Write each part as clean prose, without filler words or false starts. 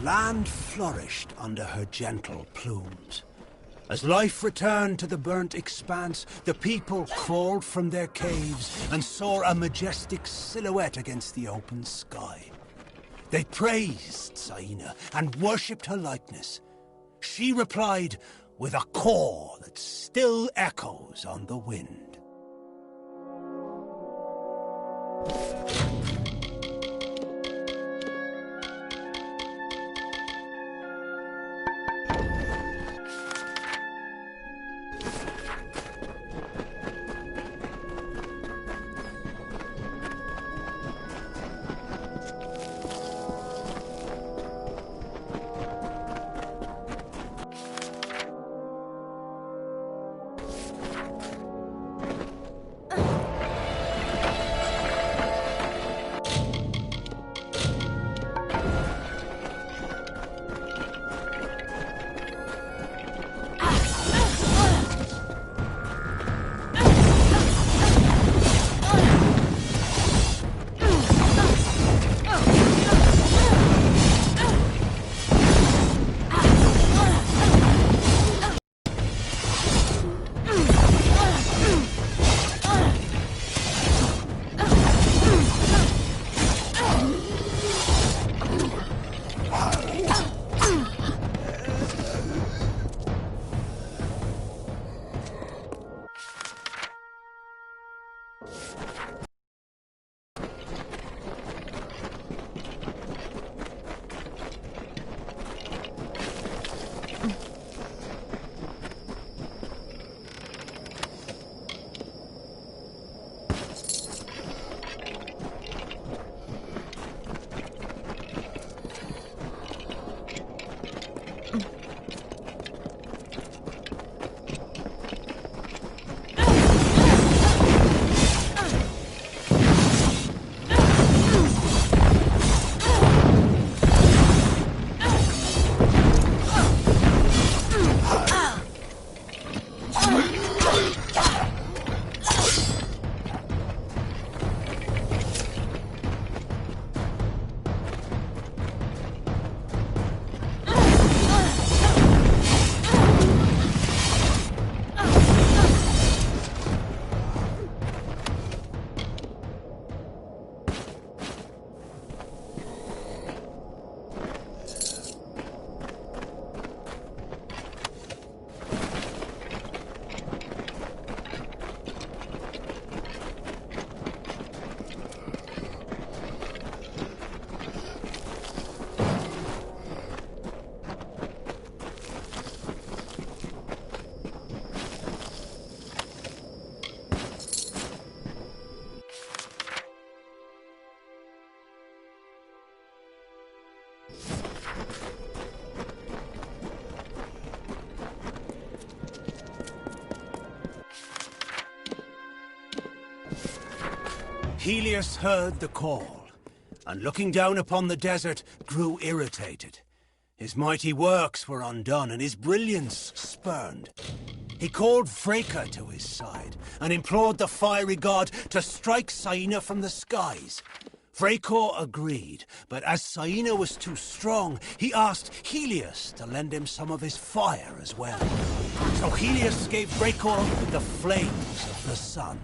Land flourished under her gentle plumes. As life returned to the burnt expanse, the people crawled from their caves and saw a majestic silhouette against the open sky. They praised Saina and worshipped her likeness. She replied with a call that still echoes on the wind. Helios heard the call, and looking down upon the desert, grew irritated. His mighty works were undone, and his brilliance spurned. He called Freka to his side, and implored the fiery god to strike Saina from the skies. Freka agreed, but as Saina was too strong, he asked Helios to lend him some of his fire as well. So Helios gave Freka the flames of the sun.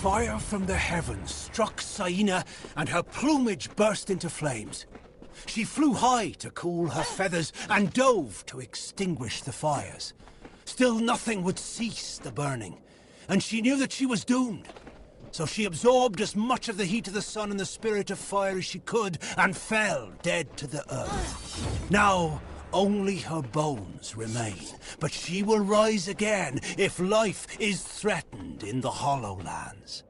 Fire from the heavens struck Saina, and her plumage burst into flames. She flew high to cool her feathers and dove to extinguish the fires. Still nothing would cease the burning, and she knew that she was doomed. So she absorbed as much of the heat of the sun and the spirit of fire as she could, and fell dead to the earth. Now only her bones remain, but she will rise again if life is threatened in the Hollow Lands.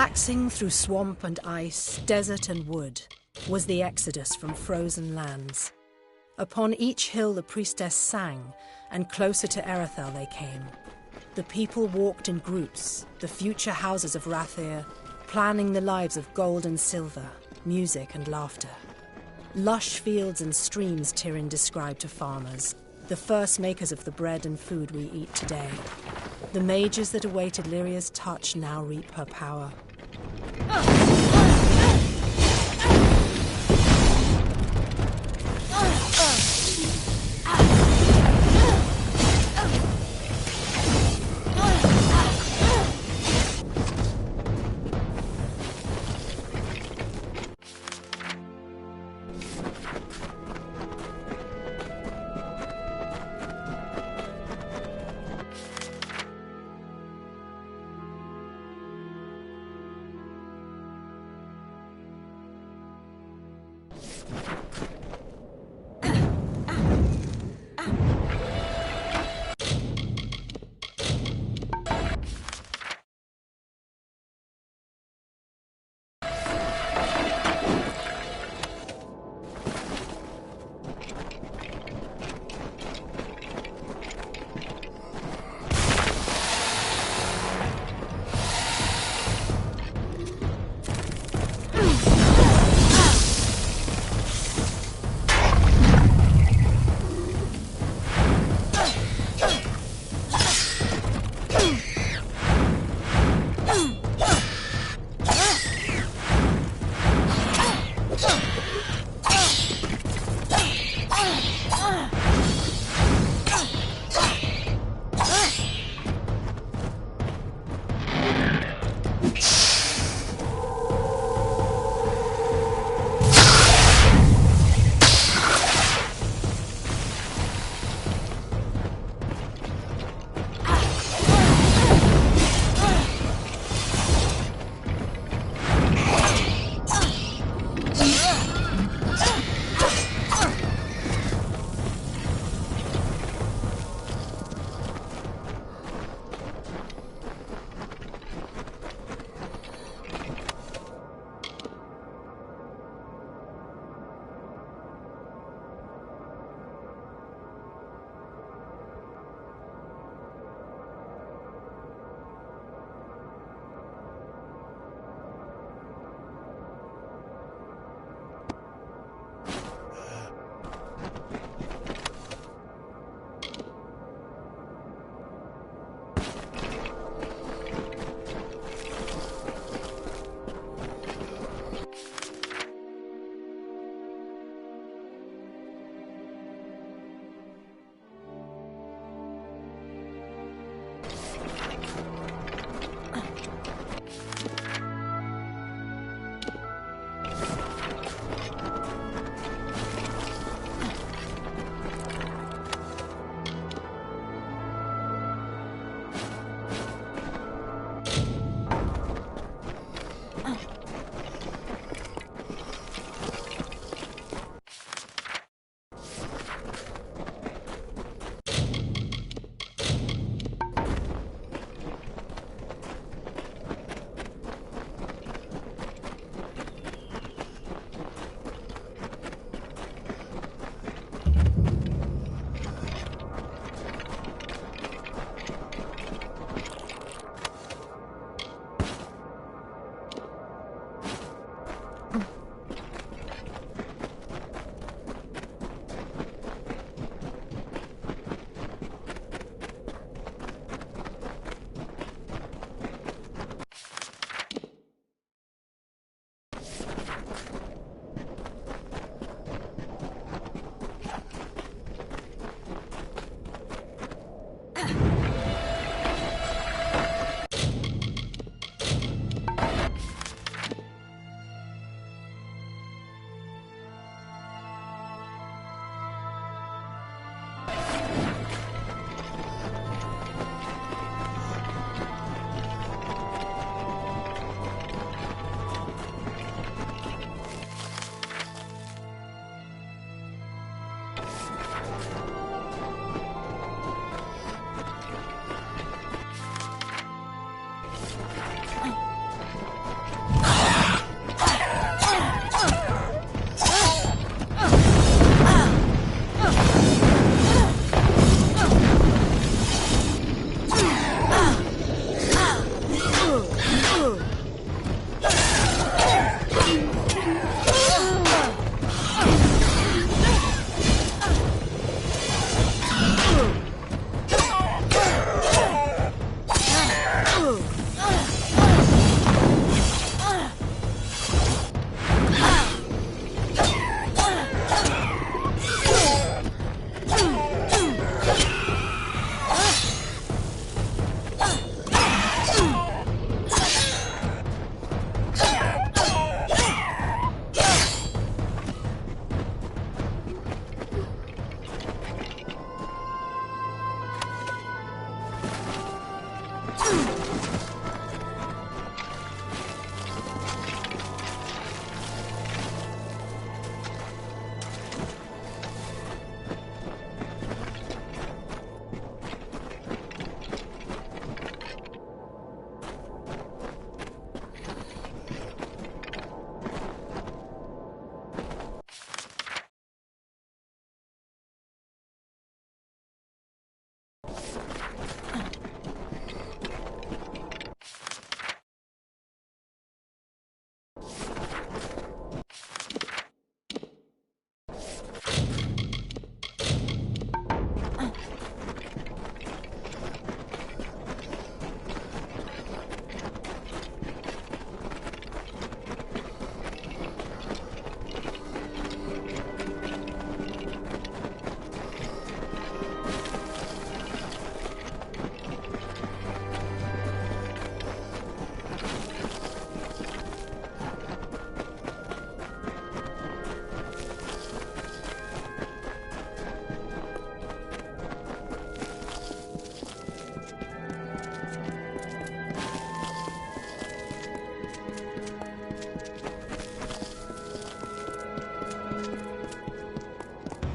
Taxing through swamp and ice, desert and wood, was the exodus from frozen lands. Upon each hill the priestess sang, and closer to Erethel they came. The people walked in groups, the future houses of Rathir, planning the lives of gold and silver, music and laughter. Lush fields and streams Tyrion described to farmers, the first makers of the bread and food we eat today. The mages that awaited Lyria's touch now reap her power.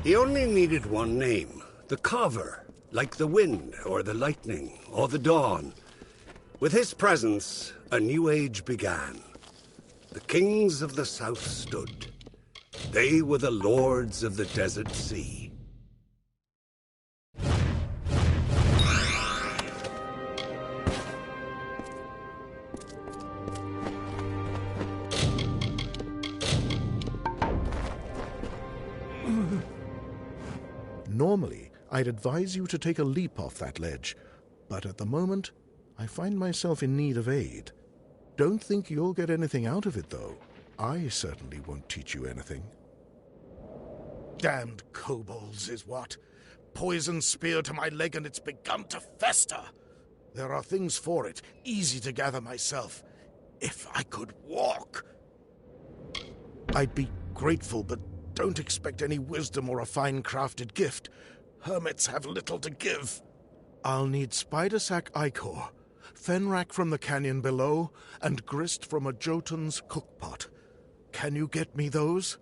He only needed one name, the Carver, like the wind, or the lightning, or the dawn. With his presence, a new age began. The kings of the south stood. They were the lords of the desert sea. Normally, I'd advise you to take a leap off that ledge, but at the moment, I find myself in need of aid. Don't think you'll get anything out of it, though. I certainly won't teach you anything. Damned kobolds is what? Poison spear to my leg and it's begun to fester. There are things for it, easy to gather myself. If I could walk. I'd be grateful, but don't expect any wisdom or a fine-crafted gift. Hermits have little to give. I'll need spider sack ichor, fenrack from the canyon below, and grist from a Jotun's cookpot. Can you get me those?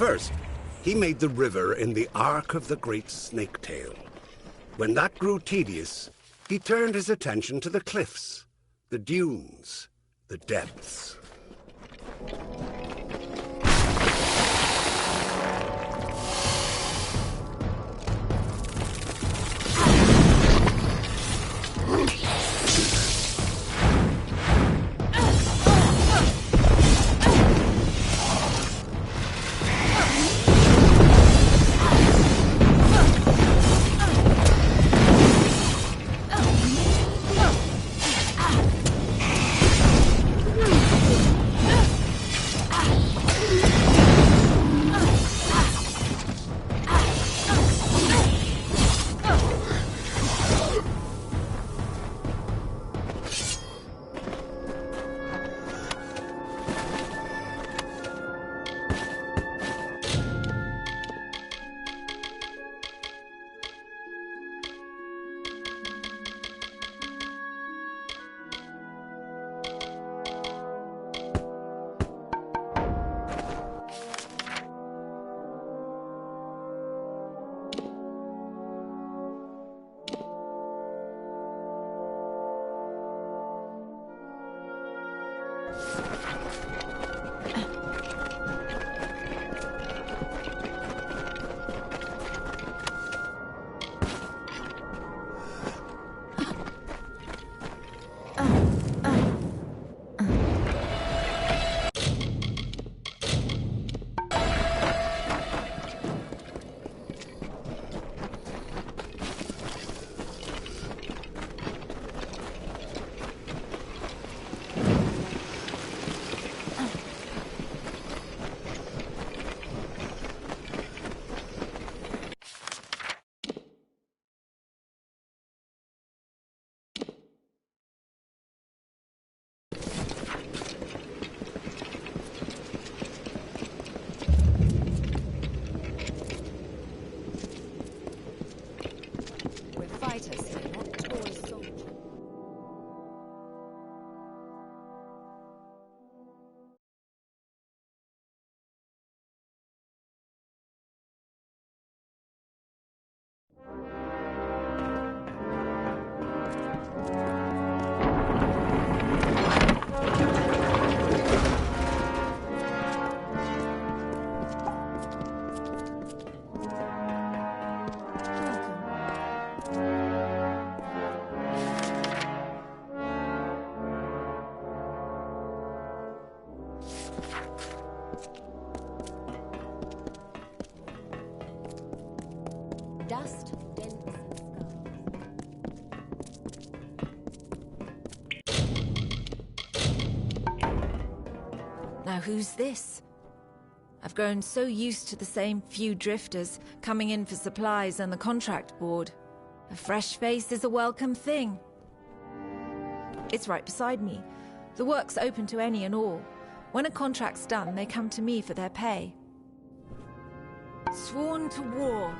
First, he made the river in the arc of the great snake-tail. When that grew tedious, he turned his attention to the cliffs, the dunes, the depths. Dust, dense and scars. Now who's this? I've grown so used to the same few drifters coming in for supplies and the contract board. A fresh face is a welcome thing. It's right beside me. The work's open to any and all. When a contract's done, they come to me for their pay. Sworn to war.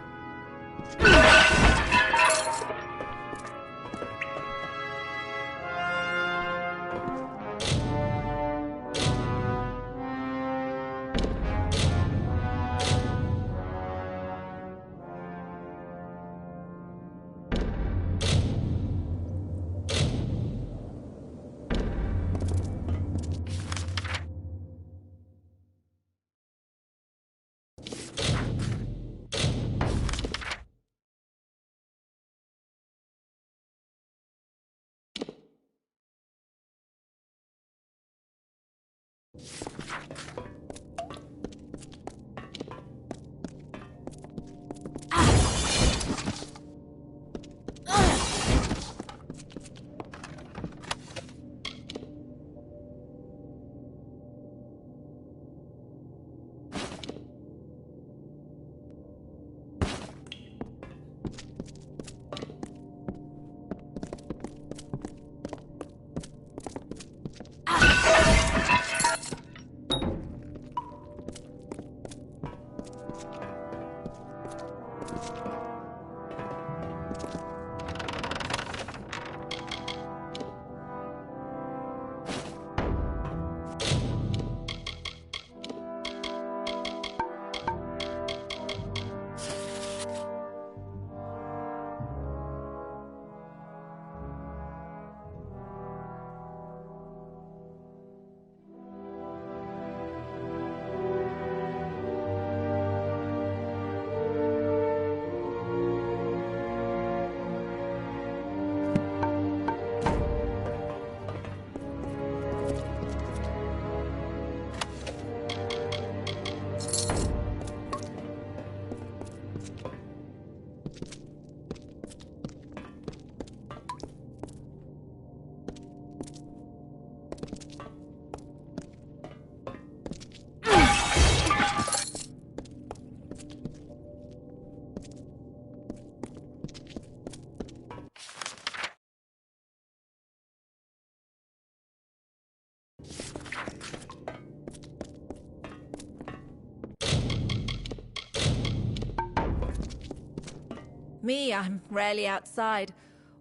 Me, I'm rarely outside.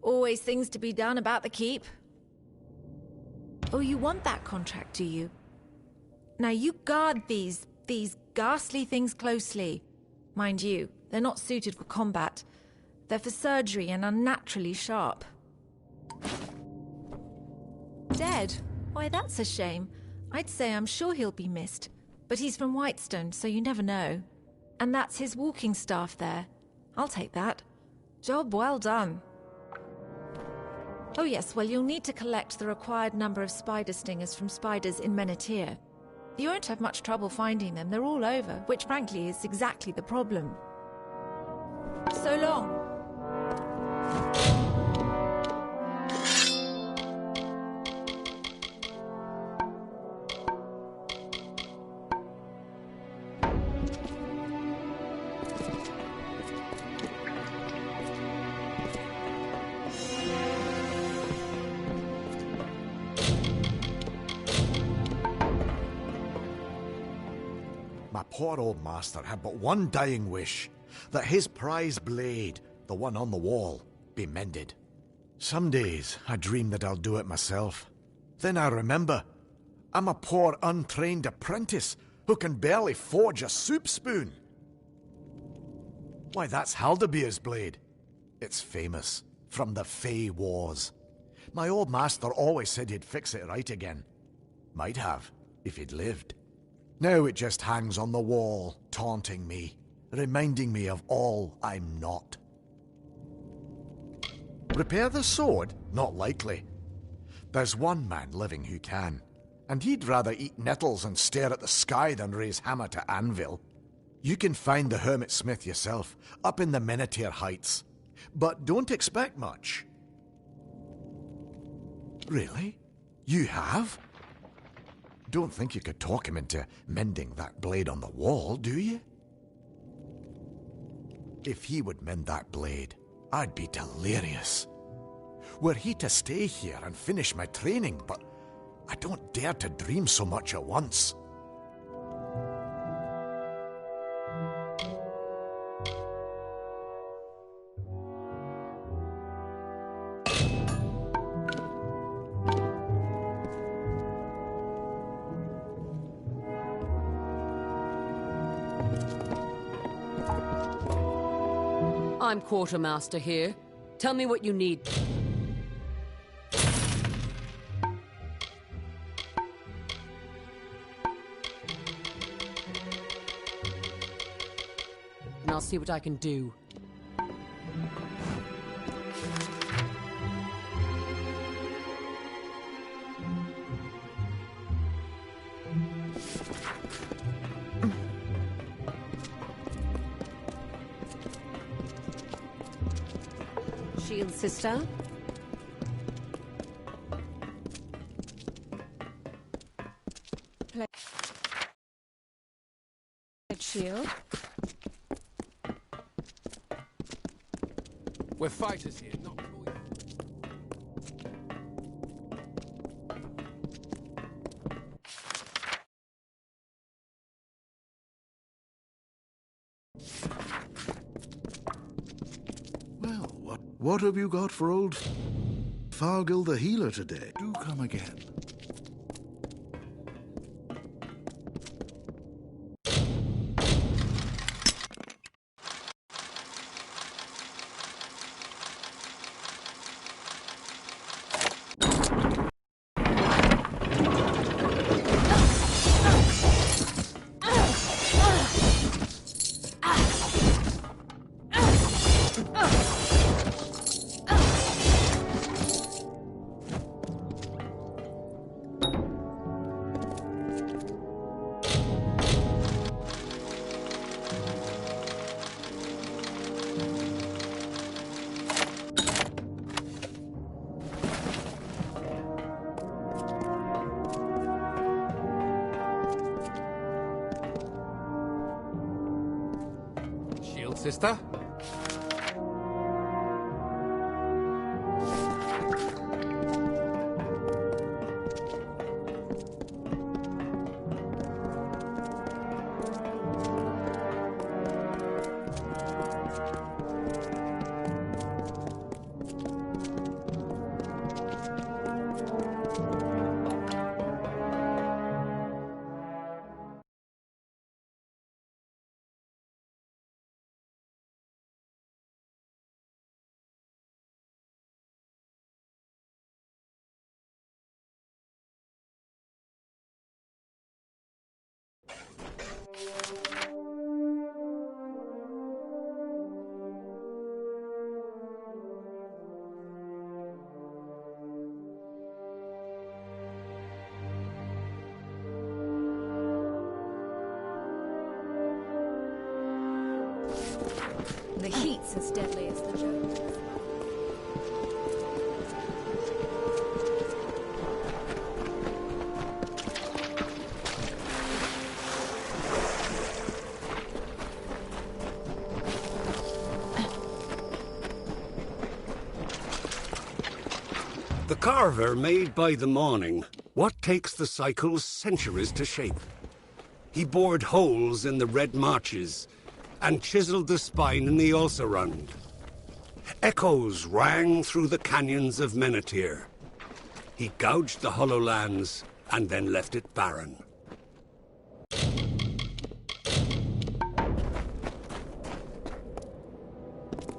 Always things to be done about the keep. Oh, you want that contract, do you? Now you guard these ghastly things closely. Mind you, they're not suited for combat. They're for surgery and unnaturally sharp. Dead? Why, that's a shame. I'd say I'm sure he'll be missed, but he's from Whitestone, so you never know. And that's his walking staff there. I'll take that. Job well done. Oh yes, well you'll need to collect the required number of spider stingers from spiders in Menethir. You won't have much trouble finding them, they're all over, which frankly is exactly the problem. So long. My poor old master had but one dying wish, that his prize blade, the one on the wall, be mended. Some days I dream that I'll do it myself. Then I remember, I'm a poor untrained apprentice who can barely forge a soup spoon. Why, that's Haldabeer's blade. It's famous, from the Fey Wars. My old master always said he'd fix it right again. Might have, if he'd lived. Now it just hangs on the wall, taunting me, reminding me of all I'm not. Repair the sword? Not likely. There's one man living who can, and he'd rather eat nettles and stare at the sky than raise hammer to anvil. You can find the Hermit Smith yourself, up in the Menethir Heights. But don't expect much. Really? You have? Don't think you could talk him into mending that blade on the wall, do you? If he would mend that blade, I'd be delirious. Were he to stay here and finish my training, but I don't dare to dream so much at once. I'm quartermaster here. Tell me what you need. And I'll see what I can do. Shield, sister. Shield. We're fighters here, not Well, what have you got for old Fargil the healer today? Do come again. sister? The heat's as deadly as the joke. The carver made by the morning what takes the cycles centuries to shape. He bored holes in the red marches and chiseled the spine in the Ulcerund. Echoes rang through the canyons of Menethir. He gouged the hollow lands and then left it barren.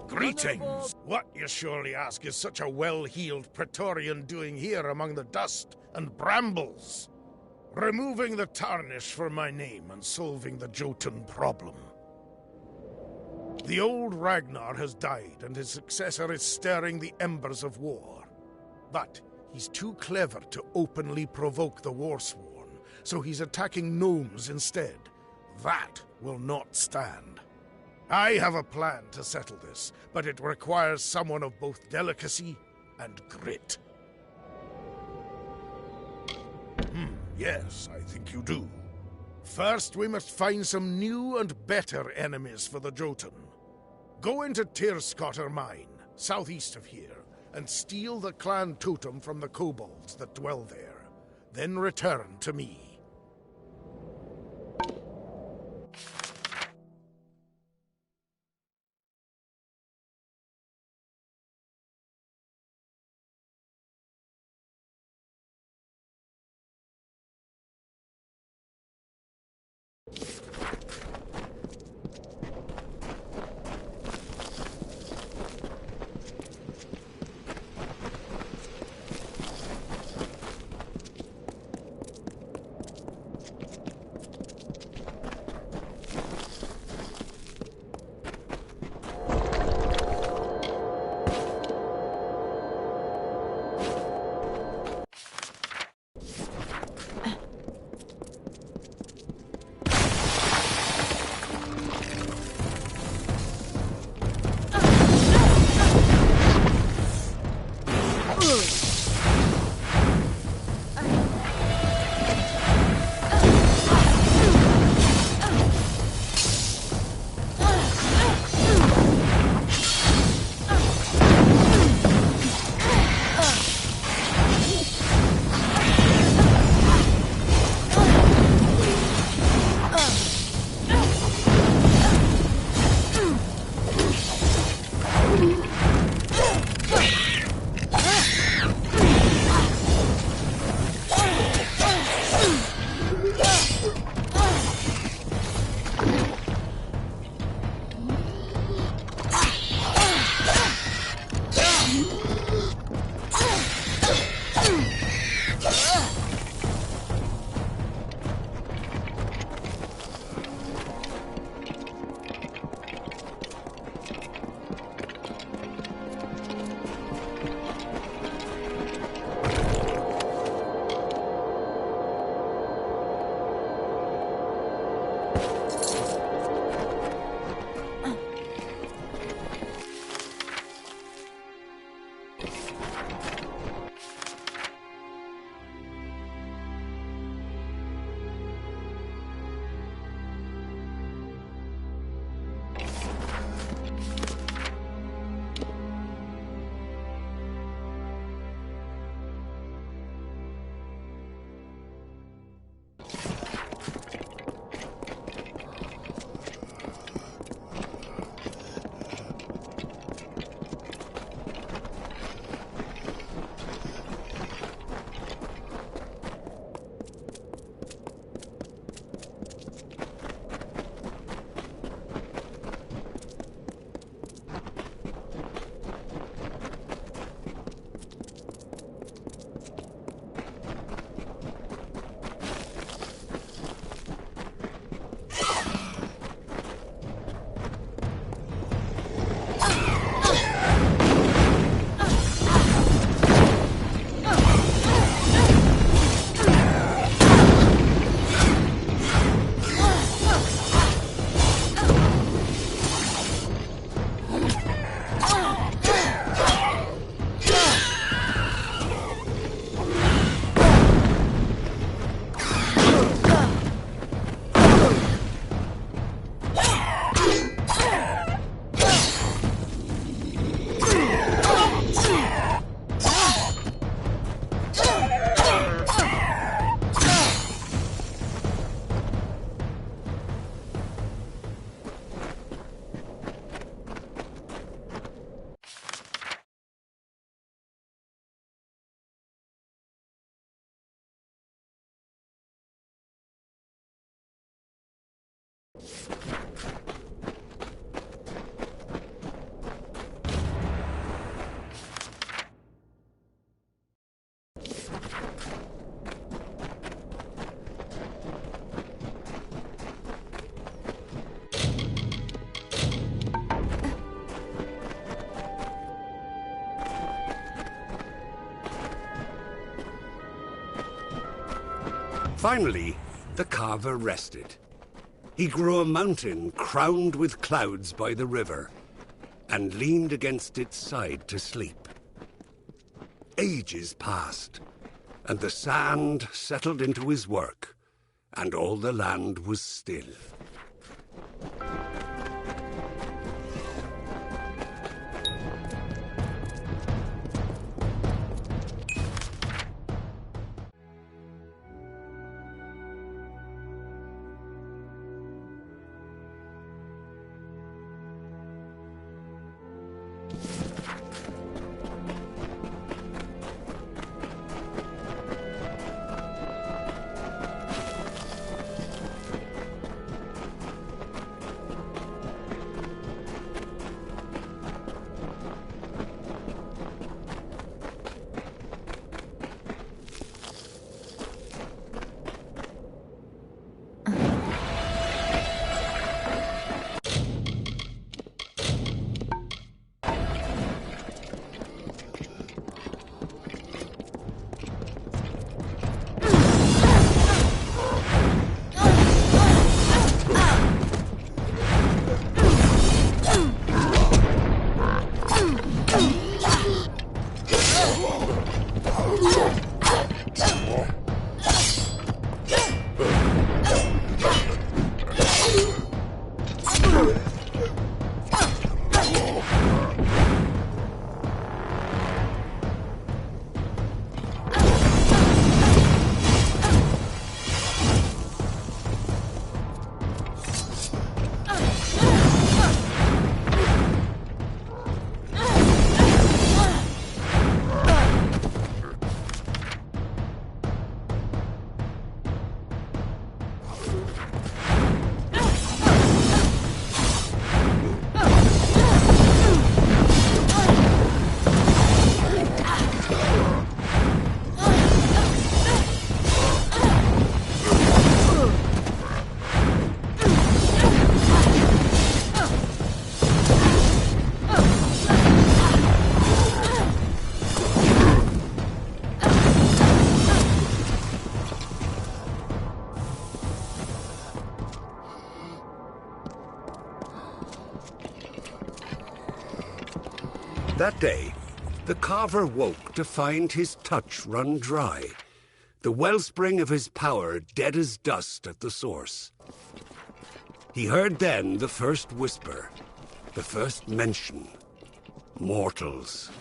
Greetings! What, you surely ask, is such a well-heeled Praetorian doing here among the dust and brambles? Removing the tarnish from my name and solving the Jotun problem. The old Ragnar has died, and his successor is stirring the embers of war. But he's too clever to openly provoke the Warsworn, so he's attacking gnomes instead. That will not stand. I have a plan to settle this, but it requires someone of both delicacy and grit. Yes, I think you do. First, we must find some new and better enemies for the Jotun. Go into Tyrscotter Mine, southeast of here, and steal the clan totem from the kobolds that dwell there. Then return to me. Finally, the carver rested. He grew a mountain crowned with clouds by the river, and leaned against its side to sleep. Ages passed, and the sand settled into his work, and all the land was still. That day, the carver woke to find his touch run dry, the wellspring of his power dead as dust at the source. He heard then the first whisper, the first mention. Mortals.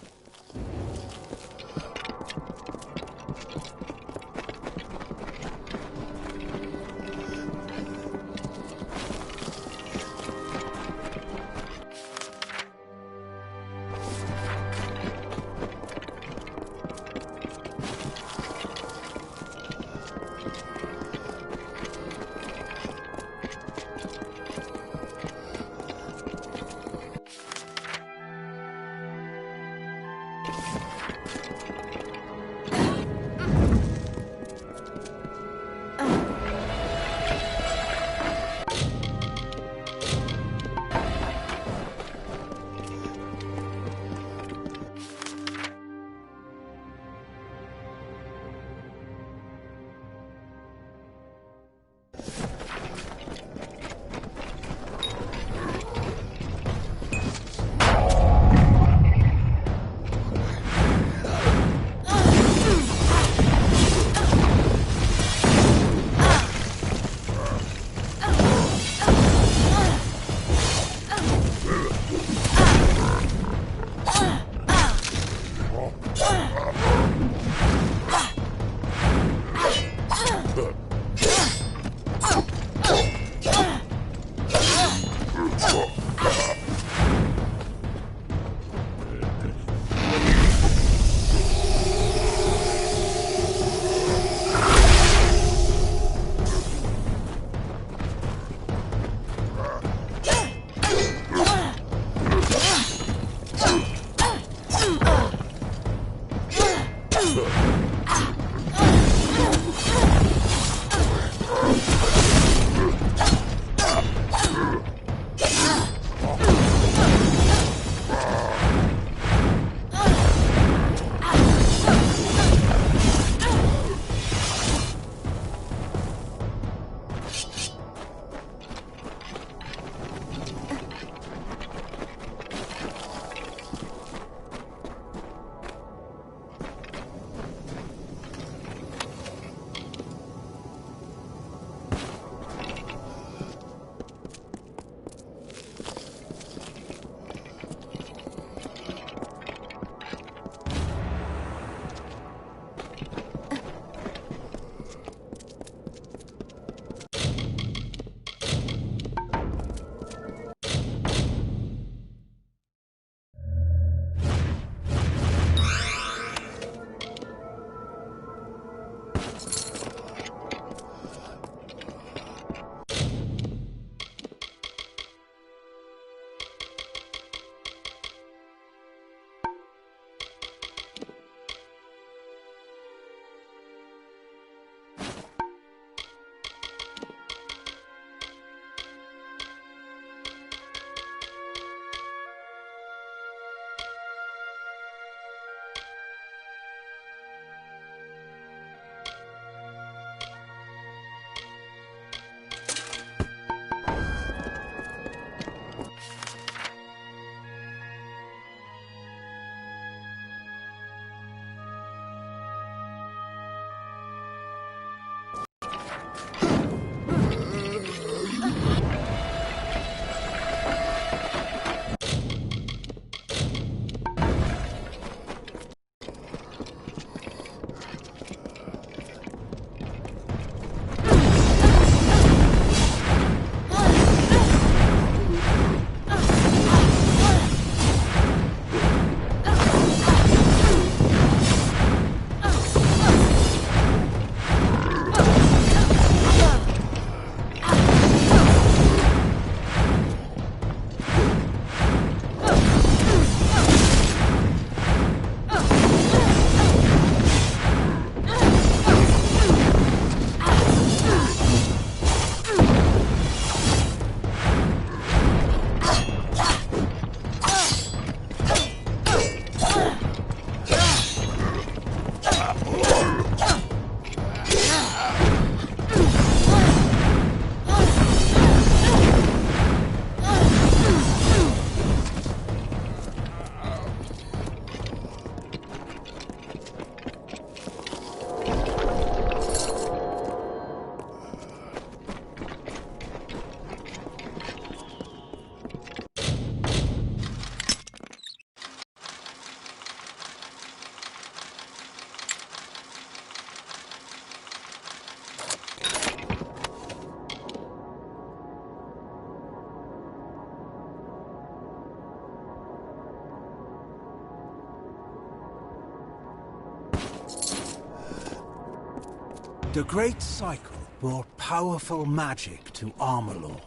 The Great Cycle brought powerful magic to Amalur.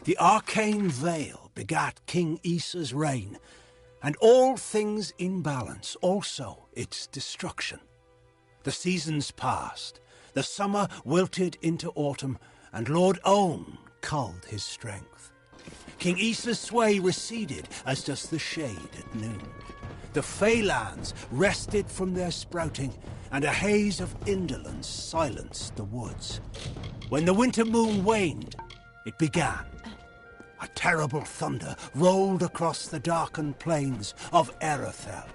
The arcane veil begat King Issa's reign, and all things in balance, also its destruction. The seasons passed, the summer wilted into autumn, and Lord Own culled his strength. King Issa's sway receded, as does the shade at noon. The Feylands rested from their sprouting, and a haze of indolence silenced the woods. When the winter moon waned, it began. A terrible thunder rolled across the darkened plains of Erythel.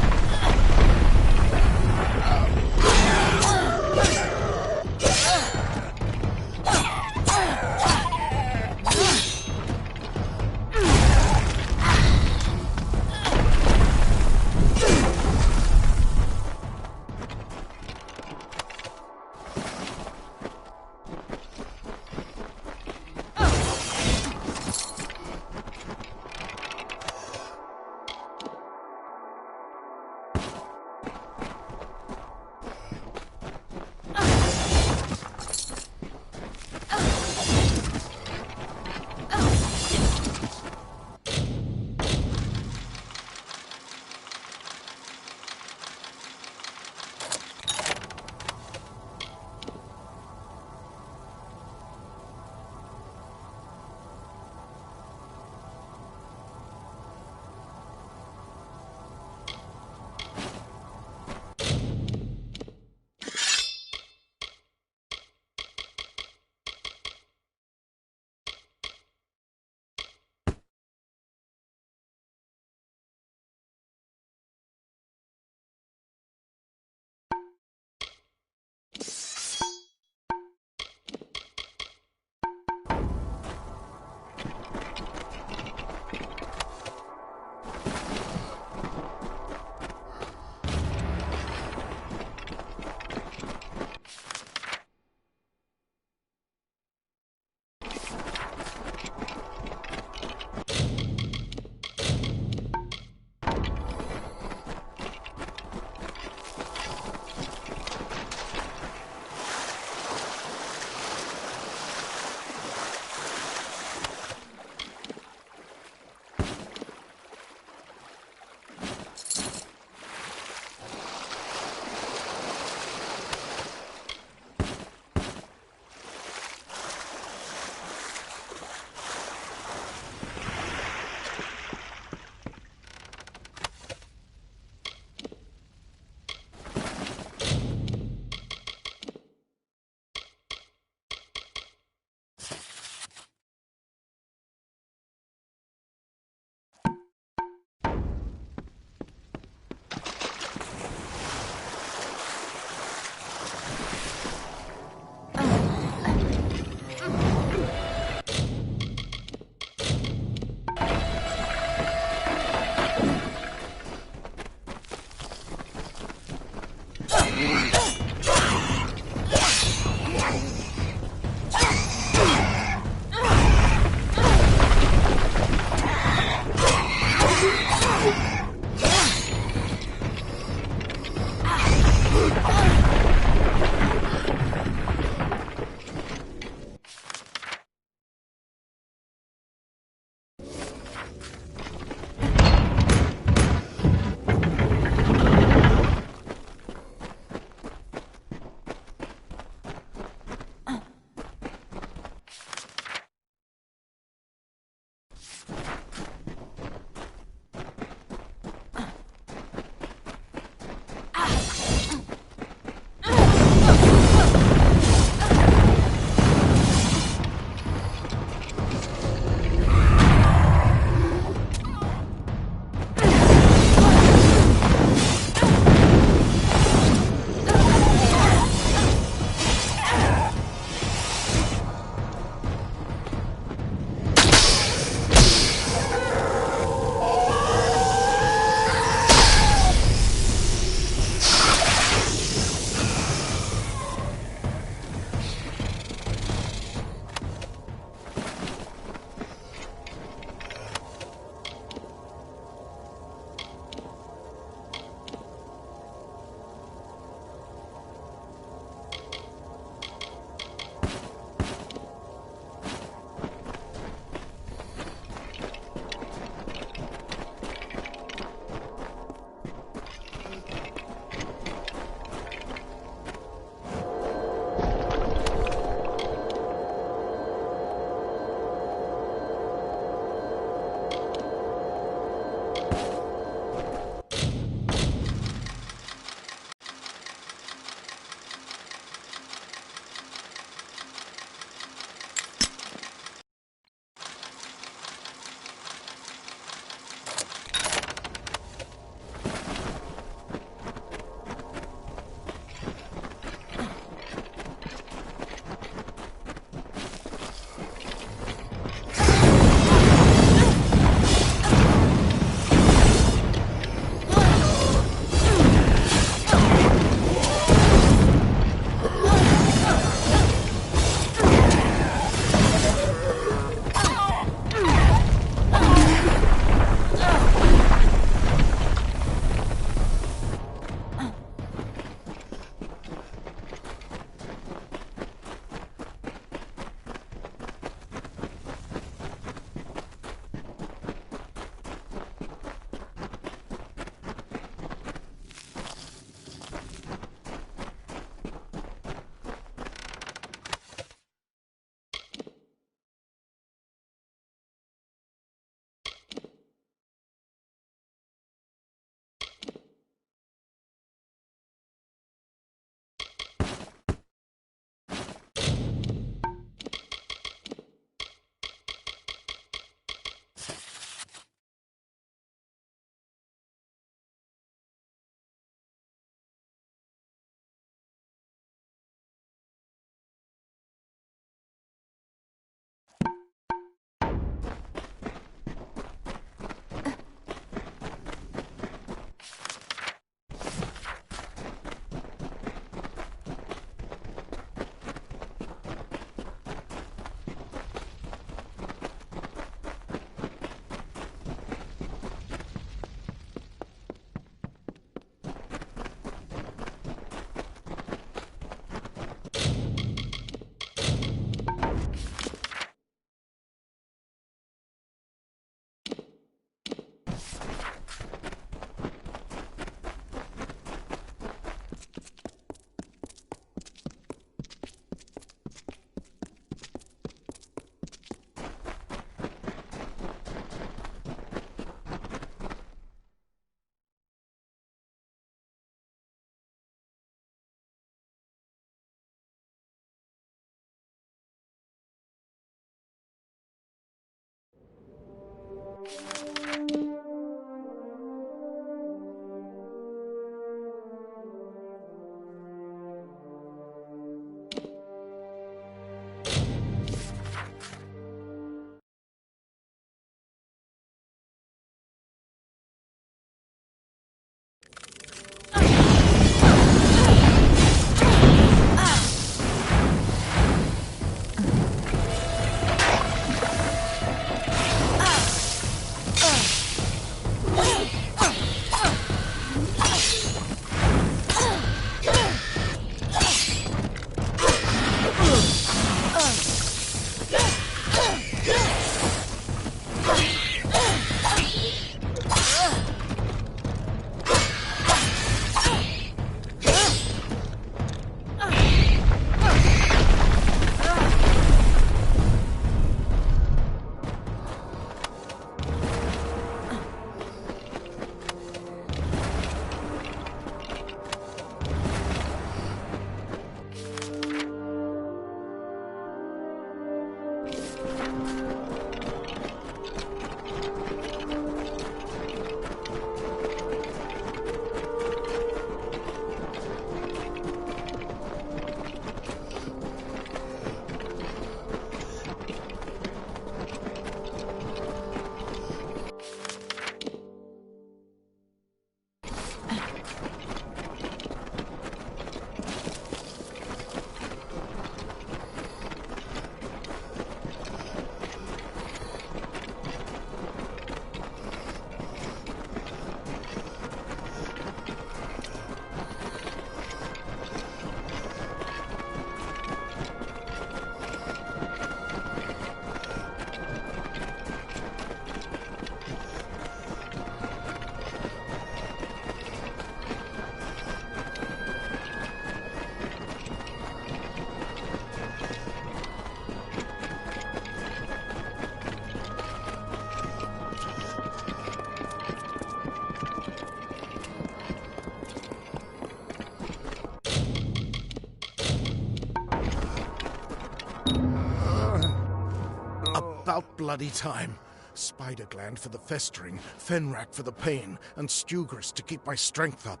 About bloody time. Spider gland for the festering, Fenrac for the pain, and Stugris to keep my strength up.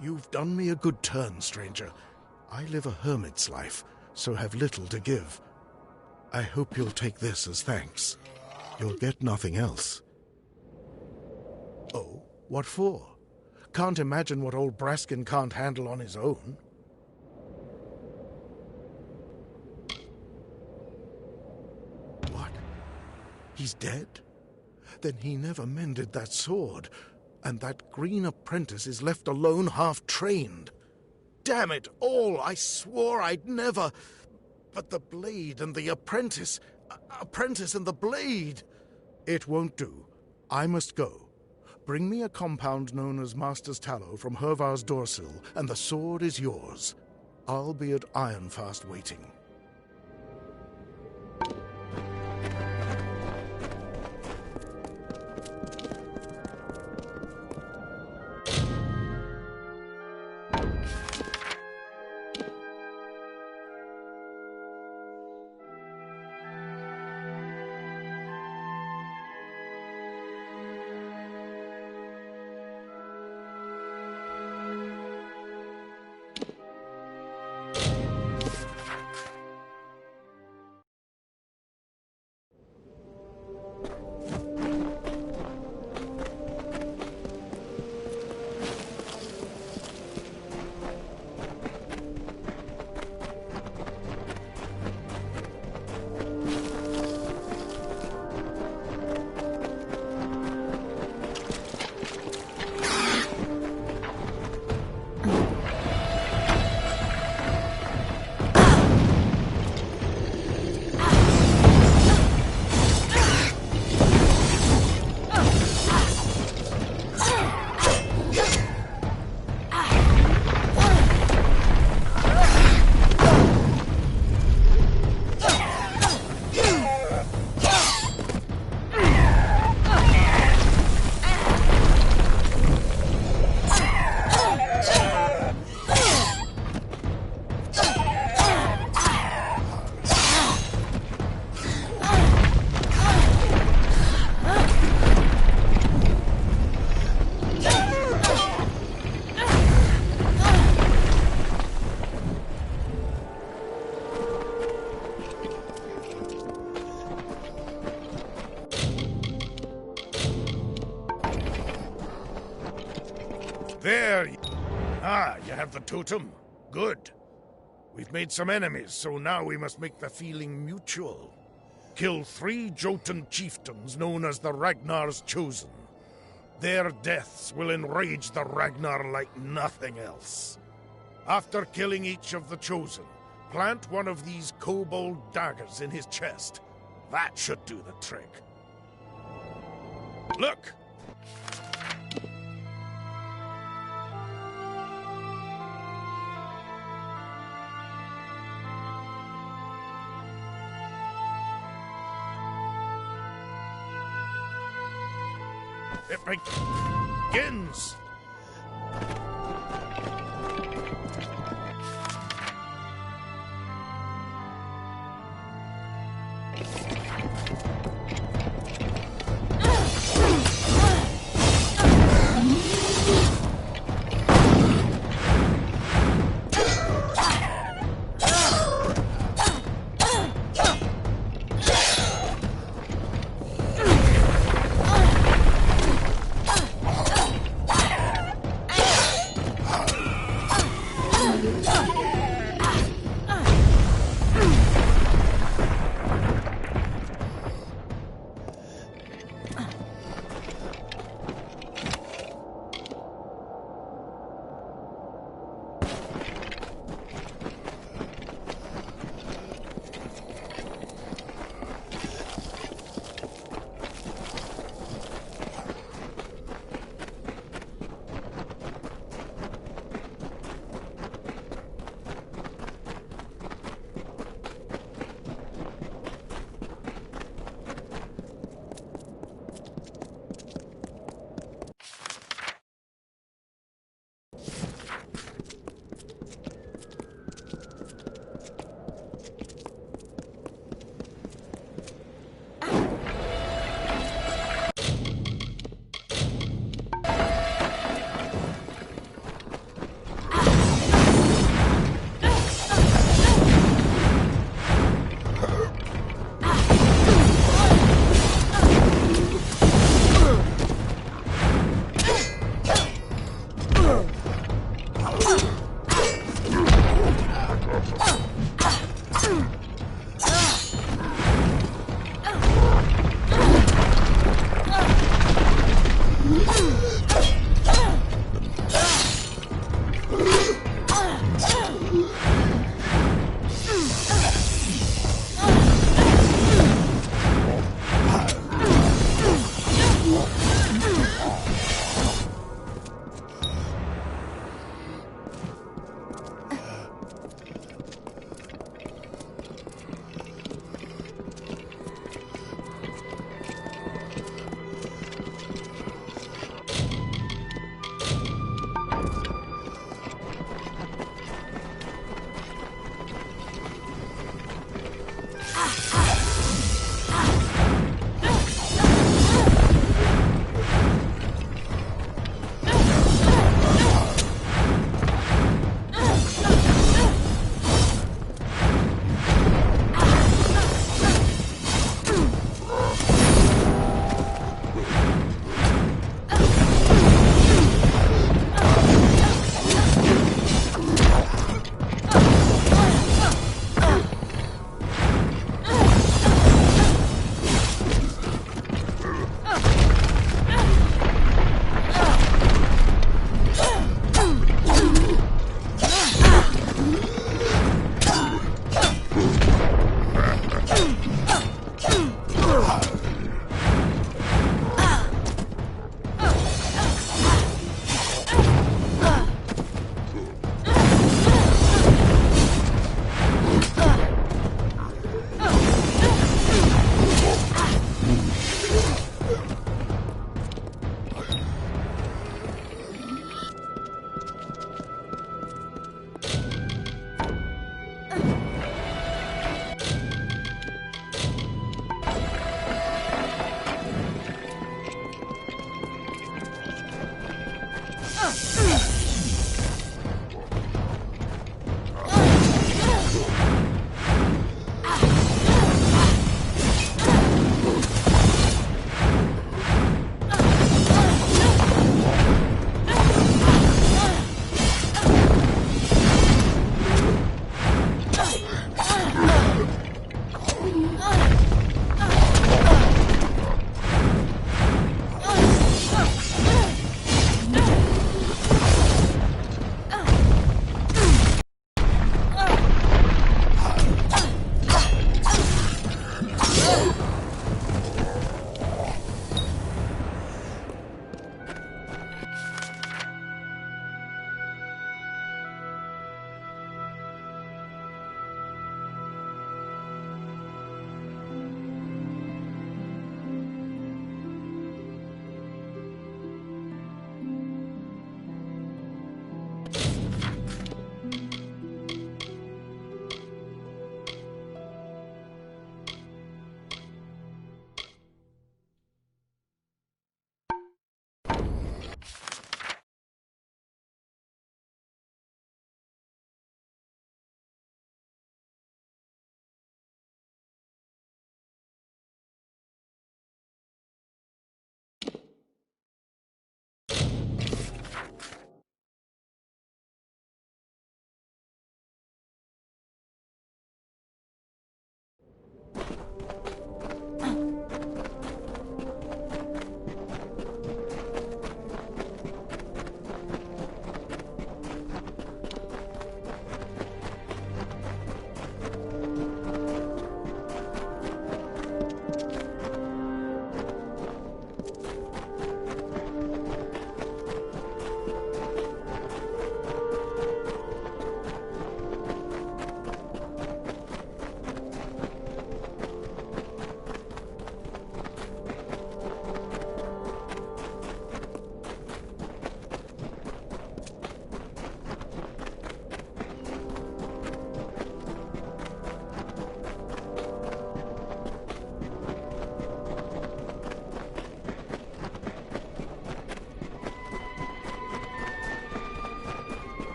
You've done me a good turn, stranger. I live a hermit's life, so have little to give. I hope you'll take this as thanks. You'll get nothing else. Oh, what for? Can't imagine what old Braskin can't handle on his own. What? He's dead? Then he never mended that sword, and that green apprentice is left alone half-trained. Damn it all, I swore I'd never... But the blade and the apprentice... Apprentice and the blade... It won't do. I must go. Bring me a compound known as Master's Tallow from Hervar's doorsill, and the sword is yours. I'll be at Ironfast waiting. There. Ah, you have the totem. Good. We've made some enemies, so now we must make the feeling mutual. Kill 3 Jotun chieftains known as the Ragnar's Chosen. Their deaths will enrage the Ragnar like nothing else. After killing each of the Chosen, plant one of these kobold daggers in his chest. That should do the trick. Look! It begins!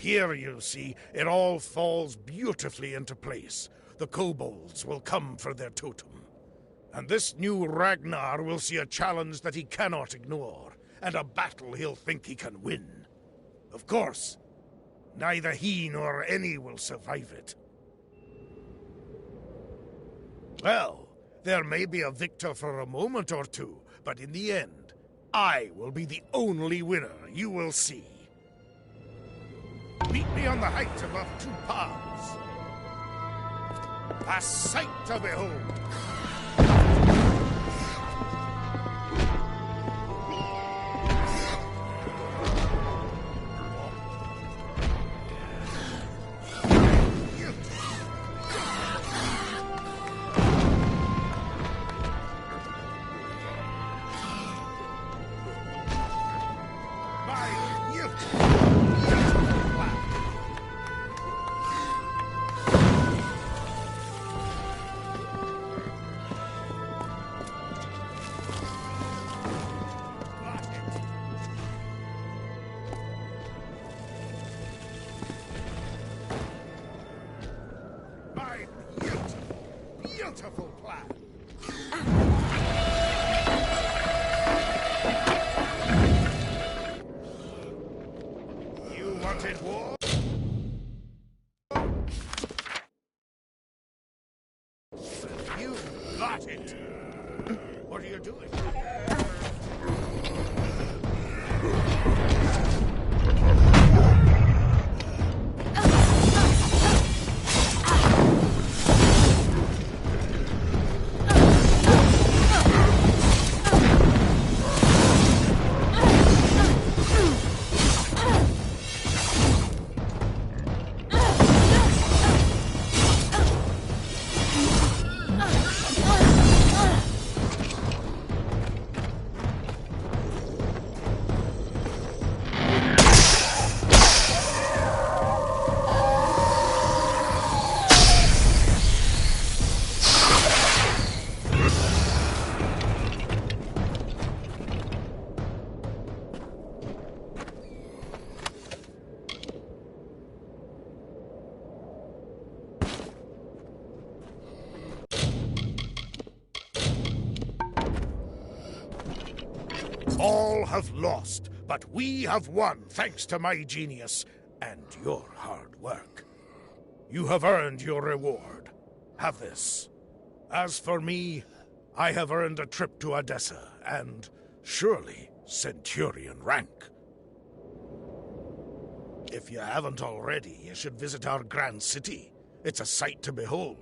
Here, you see, it all falls beautifully into place. The kobolds will come for their totem. And this new Ragnar will see a challenge that he cannot ignore, and a battle he'll think he can win. Of course, neither he nor any will survive it. Well, there may be a victor for a moment or two, but in the end, I will be the only winner, you will see. Meet me on the height above 2 paths. A sight to behold. Beautiful plan. You wanted war? You got it. What are you doing? All have lost, but we have won thanks to my genius and your hard work. You have earned your reward. Have this. As for me, I have earned a trip to Odessa and, surely, Centurion rank. If you haven't already, you should visit our grand city. It's a sight to behold.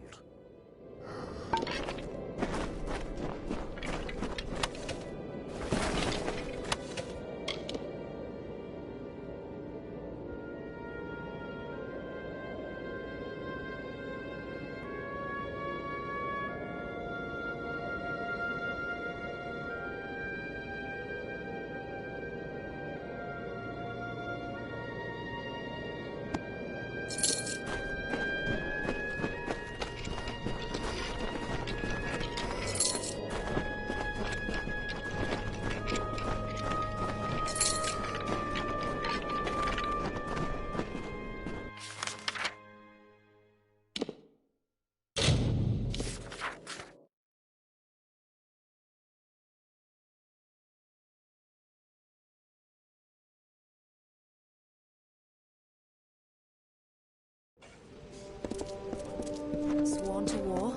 Sworn to war?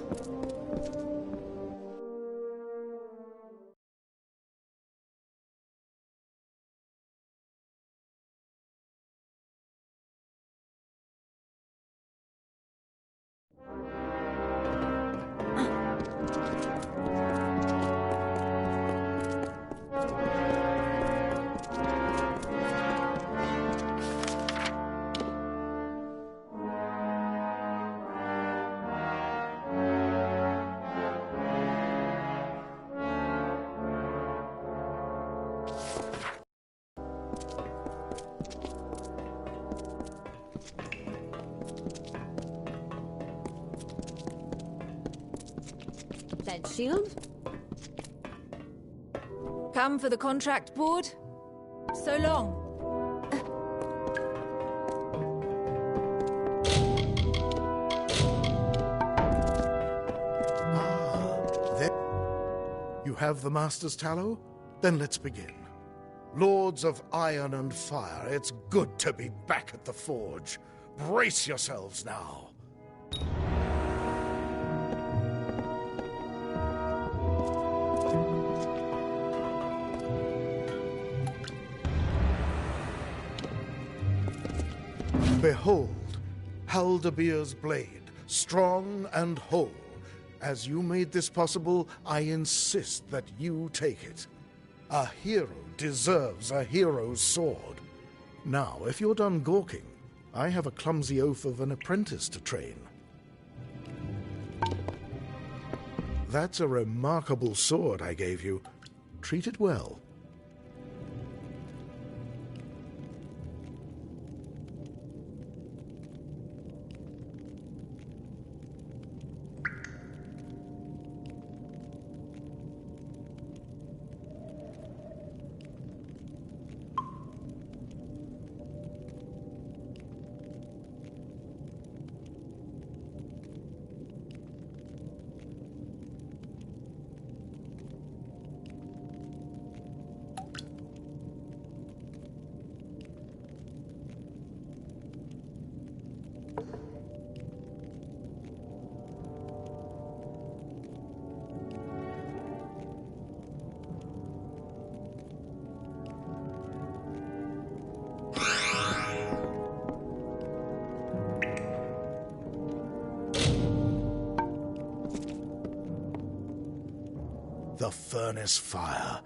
That shield? Come for the contract board? So long. have the Master's tallow? Then let's begin. Lords of Iron and Fire, it's good to be back at the forge. Brace yourselves now. Behold, Haldebeer's blade, strong and whole. As you made this possible, I insist that you take it. A hero deserves a hero's sword. Now, if you're done gawking, I have a clumsy oaf of an apprentice to train. That's a remarkable sword I gave you. Treat it well. The furnace fire.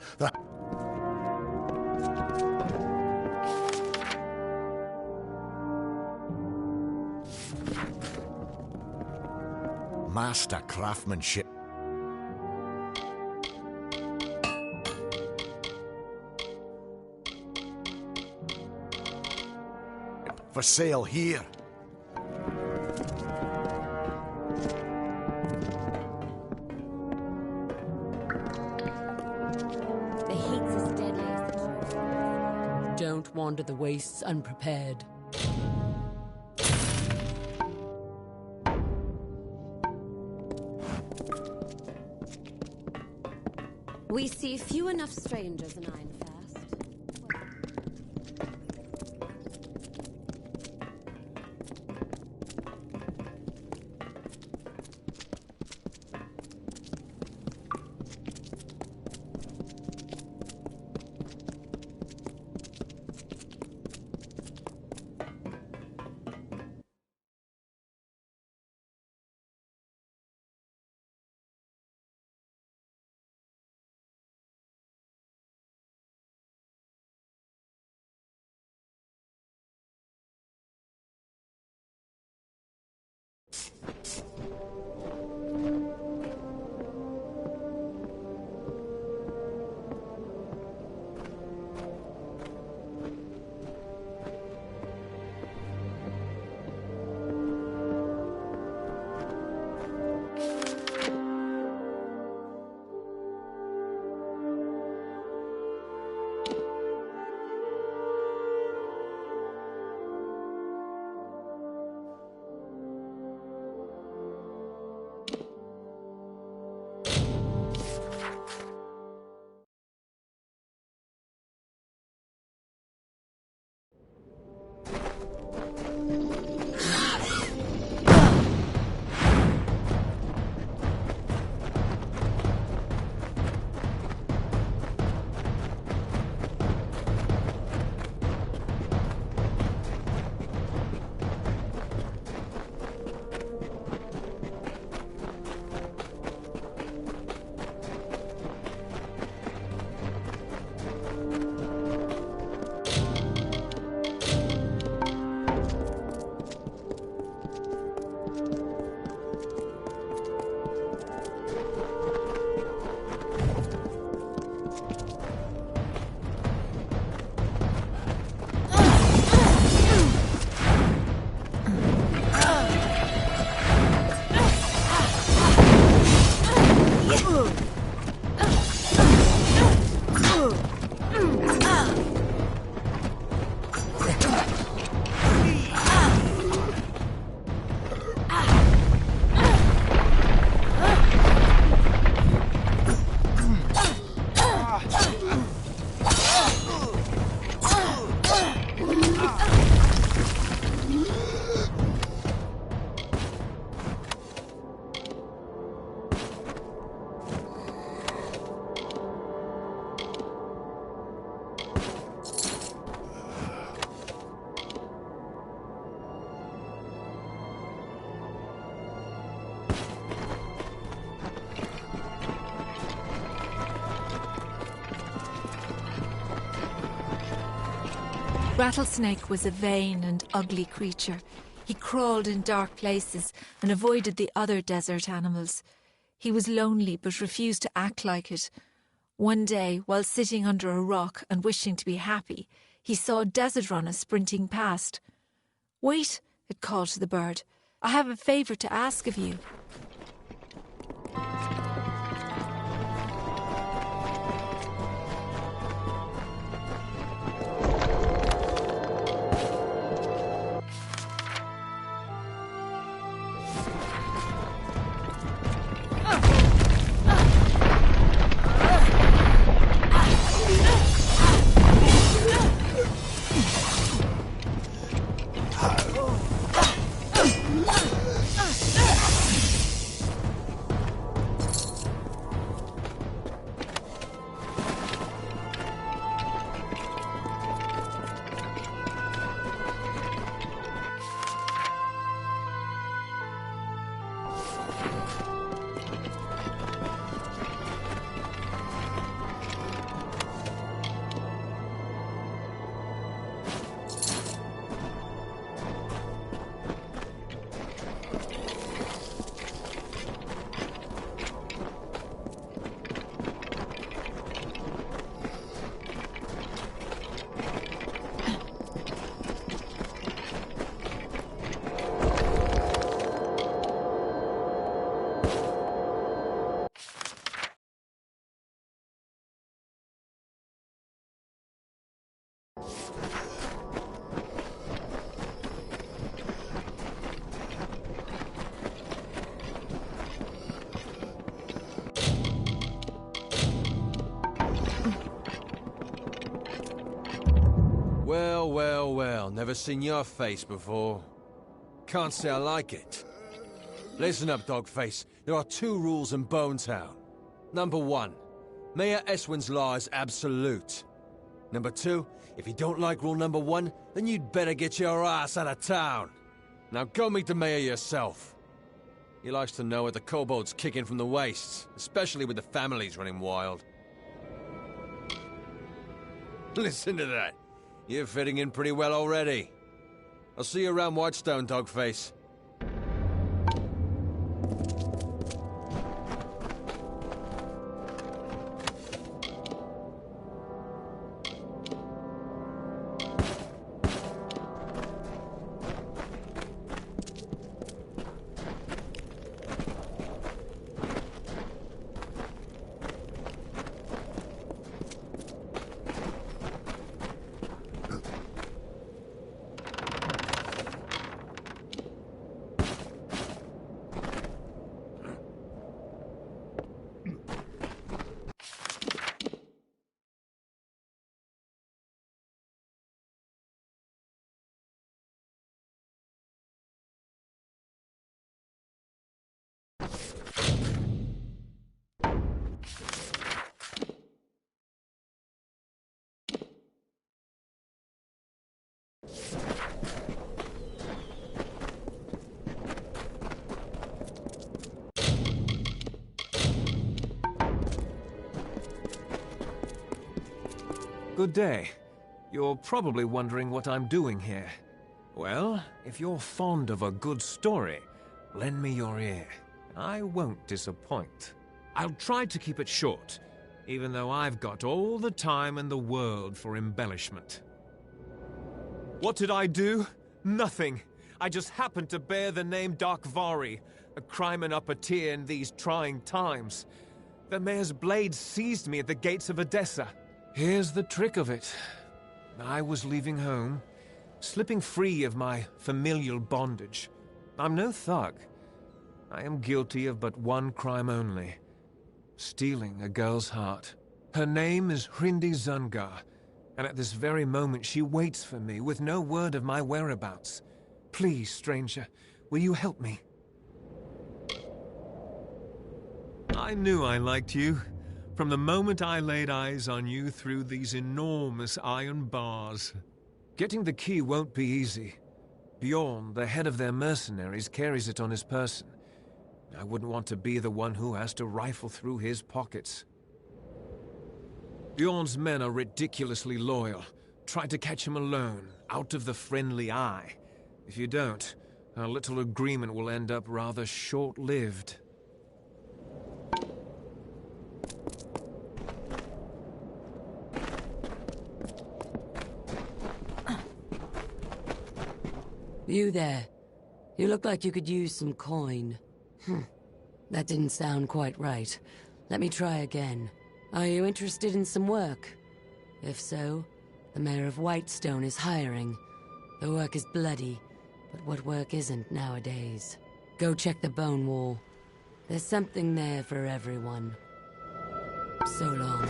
Master craftsmanship. For sale here. Don't wander the wastes unprepared. We see few enough strangers in Ironfell. Rattlesnake was a vain and ugly creature. He crawled in dark places and avoided the other desert animals. He was lonely but refused to act like it. One day, while sitting under a rock and wishing to be happy, he saw a desert runner sprinting past. "Wait," it called to the bird. "I have a favour to ask of you." Well, well, well. Never seen your face before. Can't say I like it. Listen up, Dogface. There are 2 rules in Bonetown. Number 1, Mayor Eswin's law is absolute. Number 2, if you don't like rule number 1, then you'd better get your ass out of town. Now go meet the mayor yourself. He likes to know what the kobolds kicking from the wastes, especially with the families running wild. Listen to that. You're fitting in pretty well already. I'll see you around Whitestone, Dogface. Good day. You're probably wondering what I'm doing here. Well, if you're fond of a good story, lend me your ear. I won't disappoint. I'll try to keep it short, even though I've got all the time in the world for embellishment. What did I do? Nothing. I just happened to bear the name Darkvari, a crimen upper-tier in these trying times. The mayor's blade seized me at the gates of Odessa. Here's the trick of it. I was leaving home, slipping free of my familial bondage. I'm no thug. I am guilty of but one crime only. Stealing a girl's heart. Her name is Hrindi Zungar, and at this very moment she waits for me with no word of my whereabouts. Please, stranger, will you help me? I knew I liked you. From the moment I laid eyes on you through these enormous iron bars. Getting the key won't be easy. Bjorn, the head of their mercenaries, carries it on his person. I wouldn't want to be the one who has to rifle through his pockets. Bjorn's men are ridiculously loyal, try to catch him alone, out of the friendly eye. If you don't, our little agreement will end up rather short-lived. You there. You look like you could use some coin. That didn't sound quite right. Let me try again. Are you interested in some work? If so, the Mayor of Whitestone is hiring. The work is bloody, but what work isn't nowadays? Go check the bone wall. There's something there for everyone. So long.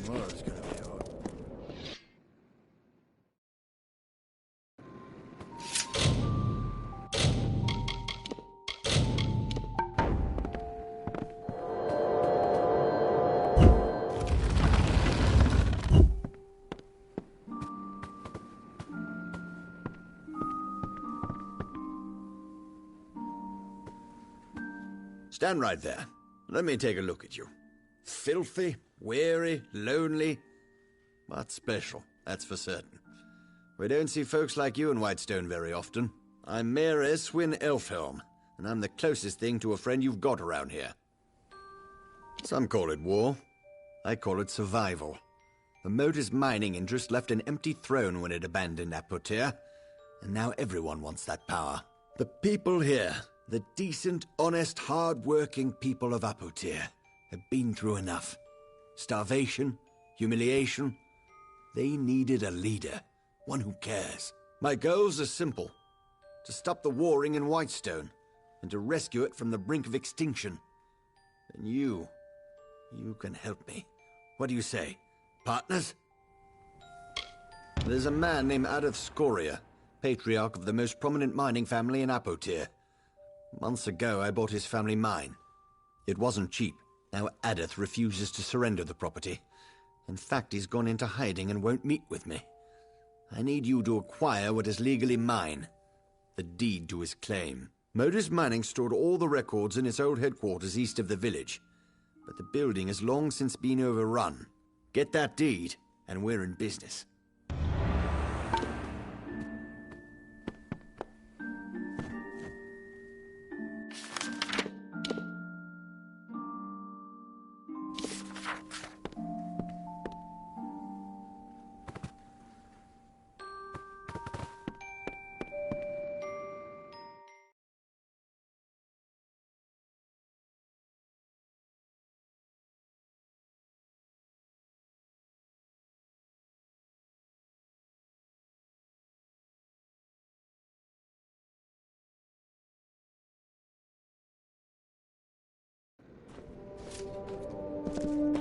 Tomorrow's gonna be hard. Stand right there. Let me take a look at you. Filthy, weary, lonely. But special, that's for certain. We don't see folks like you in Whitestone very often. I'm Mayor Eswin Elfhelm, and I'm the closest thing to a friend you've got around here. Some call it war. I call it survival. The Motor's mining interest left an empty throne when it abandoned Apotir, and now everyone wants that power. The people here, the decent, honest, hard-working people of Apotir, have been through enough. Starvation, humiliation. They needed a leader, one who cares. My goals are simple. To stop the warring in Whitestone, and to rescue it from the brink of extinction. And you can help me. What do you say? Partners? There's a man named Adeth Scoria, patriarch of the most prominent mining family in Apotir. Months ago, I bought his family mine. It wasn't cheap. Now Adeth refuses to surrender the property. In fact, he's gone into hiding and won't meet with me. I need you to acquire what is legally mine. The deed to his claim. Modus Mining stored all the records in its old headquarters east of the village. But the building has long since been overrun. Get that deed, and we're in business.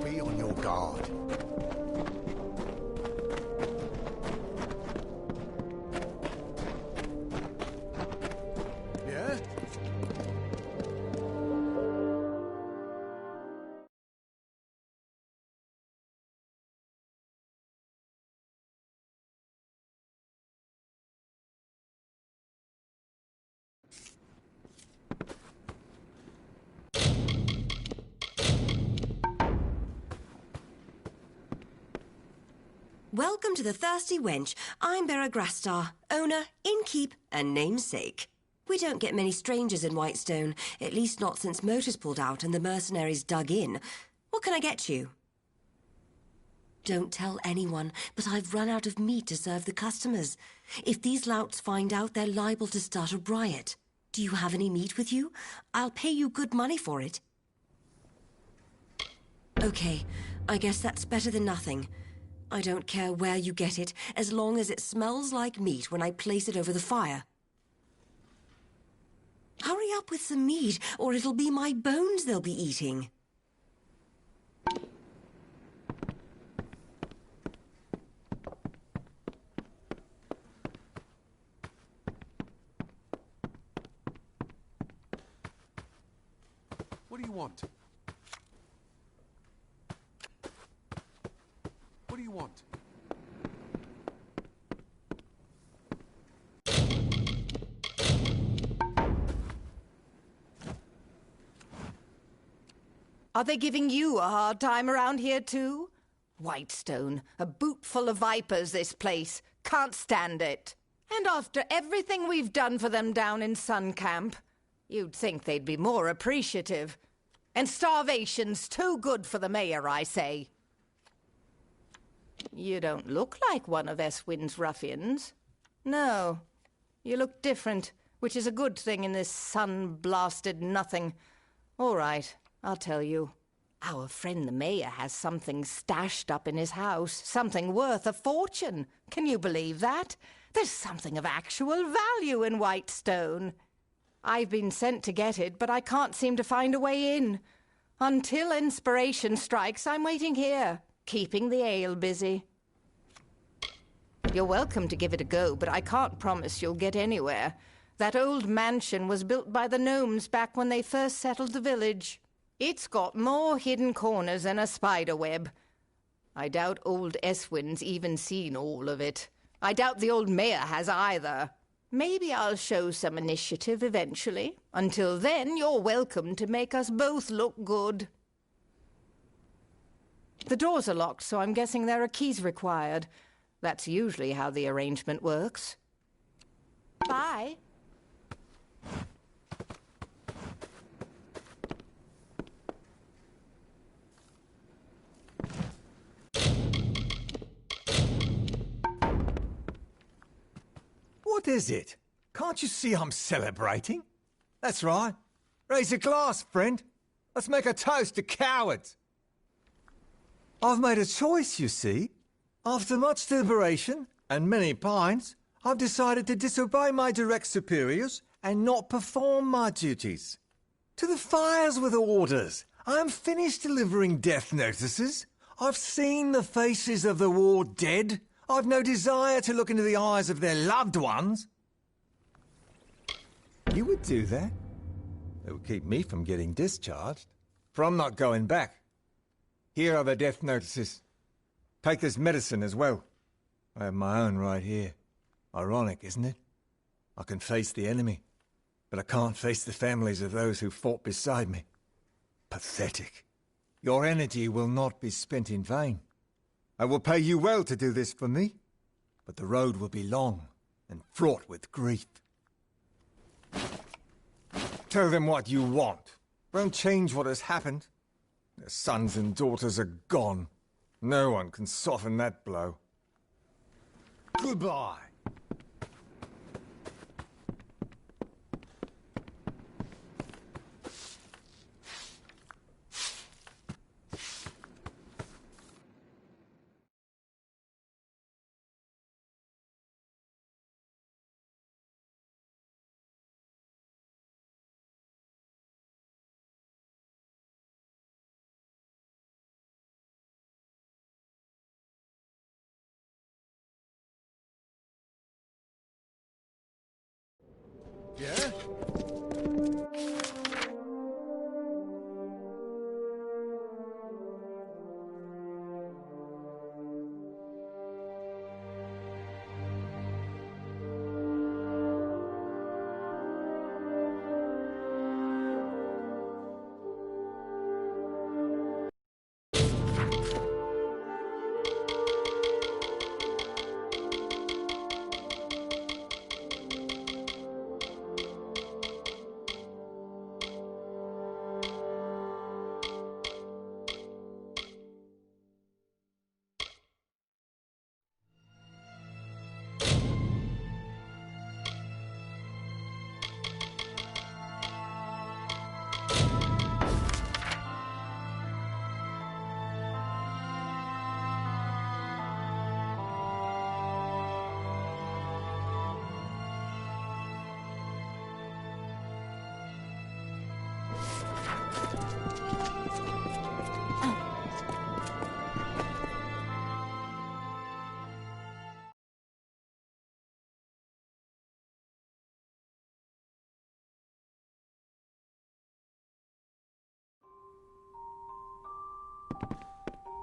Be on your guard. Yeah? Welcome to the Thirsty Wench. I'm Bera Grastar, owner, innkeep, and namesake. We don't get many strangers in Whitestone, at least not since Motors pulled out and the mercenaries dug in. What can I get you? Don't tell anyone, but I've run out of meat to serve the customers. If these louts find out, they're liable to start a riot. Do you have any meat with you? I'll pay you good money for it. Okay, I guess that's better than nothing. I don't care where you get it, as long as it smells like meat when I place it over the fire. Hurry up with some meat, or it'll be my bones they'll be eating. What do you want? What do you want? Are they giving you a hard time around here, too? Whitestone, a boot full of vipers, this place. Can't stand it. And after everything we've done for them down in Sun Camp, you'd think they'd be more appreciative. And starvation's too good for the mayor, I say. You don't look like one of Eswin's ruffians. No, you look different, which is a good thing in this sun-blasted nothing. All right. I'll tell you. Our friend the mayor has something stashed up in his house, something worth a fortune. Can you believe that? There's something of actual value in Whitestone. I've been sent to get it, but I can't seem to find a way in. Until inspiration strikes, I'm waiting here, keeping the ale busy. You're welcome to give it a go, but I can't promise you'll get anywhere. That old mansion was built by the gnomes back when they first settled the village. It's got more hidden corners than a spider web. I doubt old Eswin's even seen all of it. I doubt the old mayor has either. Maybe I'll show some initiative eventually. Until then, you're welcome to make us both look good. The doors are locked, so I'm guessing there are keys required. That's usually how the arrangement works. Bye. What is it? Can't you see I'm celebrating? That's right. Raise a glass, friend. Let's make a toast to cowards. I've made a choice, you see. After much deliberation and many pines, I've decided to disobey my direct superiors and not perform my duties. To the fires with orders. I am finished delivering death notices. I've seen the faces of the war dead. I've no desire to look into the eyes of their loved ones. You would do that? It would keep me from getting discharged. For I'm not going back. Here are the death notices. Take this medicine as well. I have my own right here. Ironic, isn't it? I can face the enemy, but I can't face the families of those who fought beside me. Pathetic. Your energy will not be spent in vain. I will pay you well to do this for me, but the road will be long and fraught with grief. Tell them what you want. Won't change what has happened. Their sons and daughters are gone. No one can soften that blow. Goodbye. Yeah?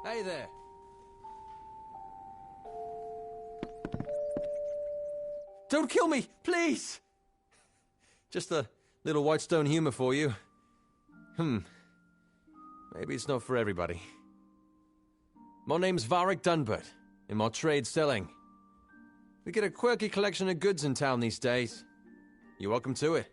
Hey there. Don't kill me, please! Just a little Whitestone humor for you. Maybe it's not for everybody. My name's Varric Dunbert, in my trade selling. We get a quirky collection of goods in town these days. You're welcome to it.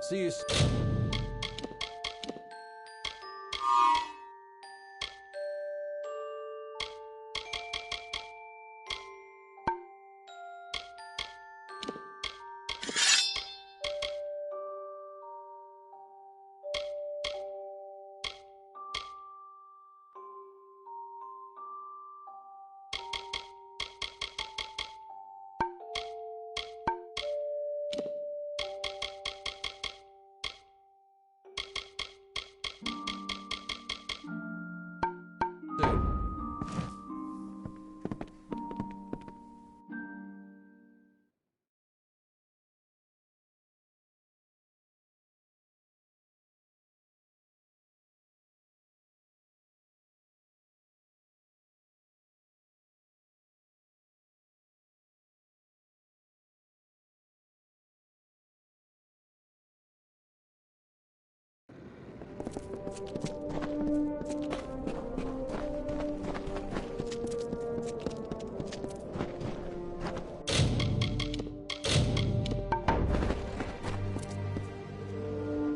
See you.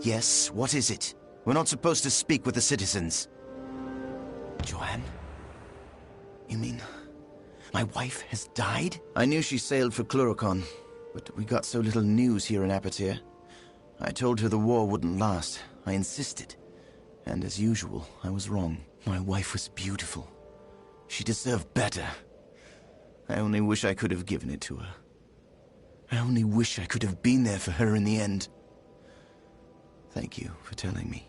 Yes, what is it? We're not supposed to speak with the citizens. Joanne? You mean... my wife has died? I knew she sailed for Cluricon, but we got so little news here in Apatir. I told her the war wouldn't last. I insisted. And as usual, I was wrong. My wife was beautiful. She deserved better. I only wish I could have given it to her. I only wish I could have been there for her in the end. Thank you for telling me.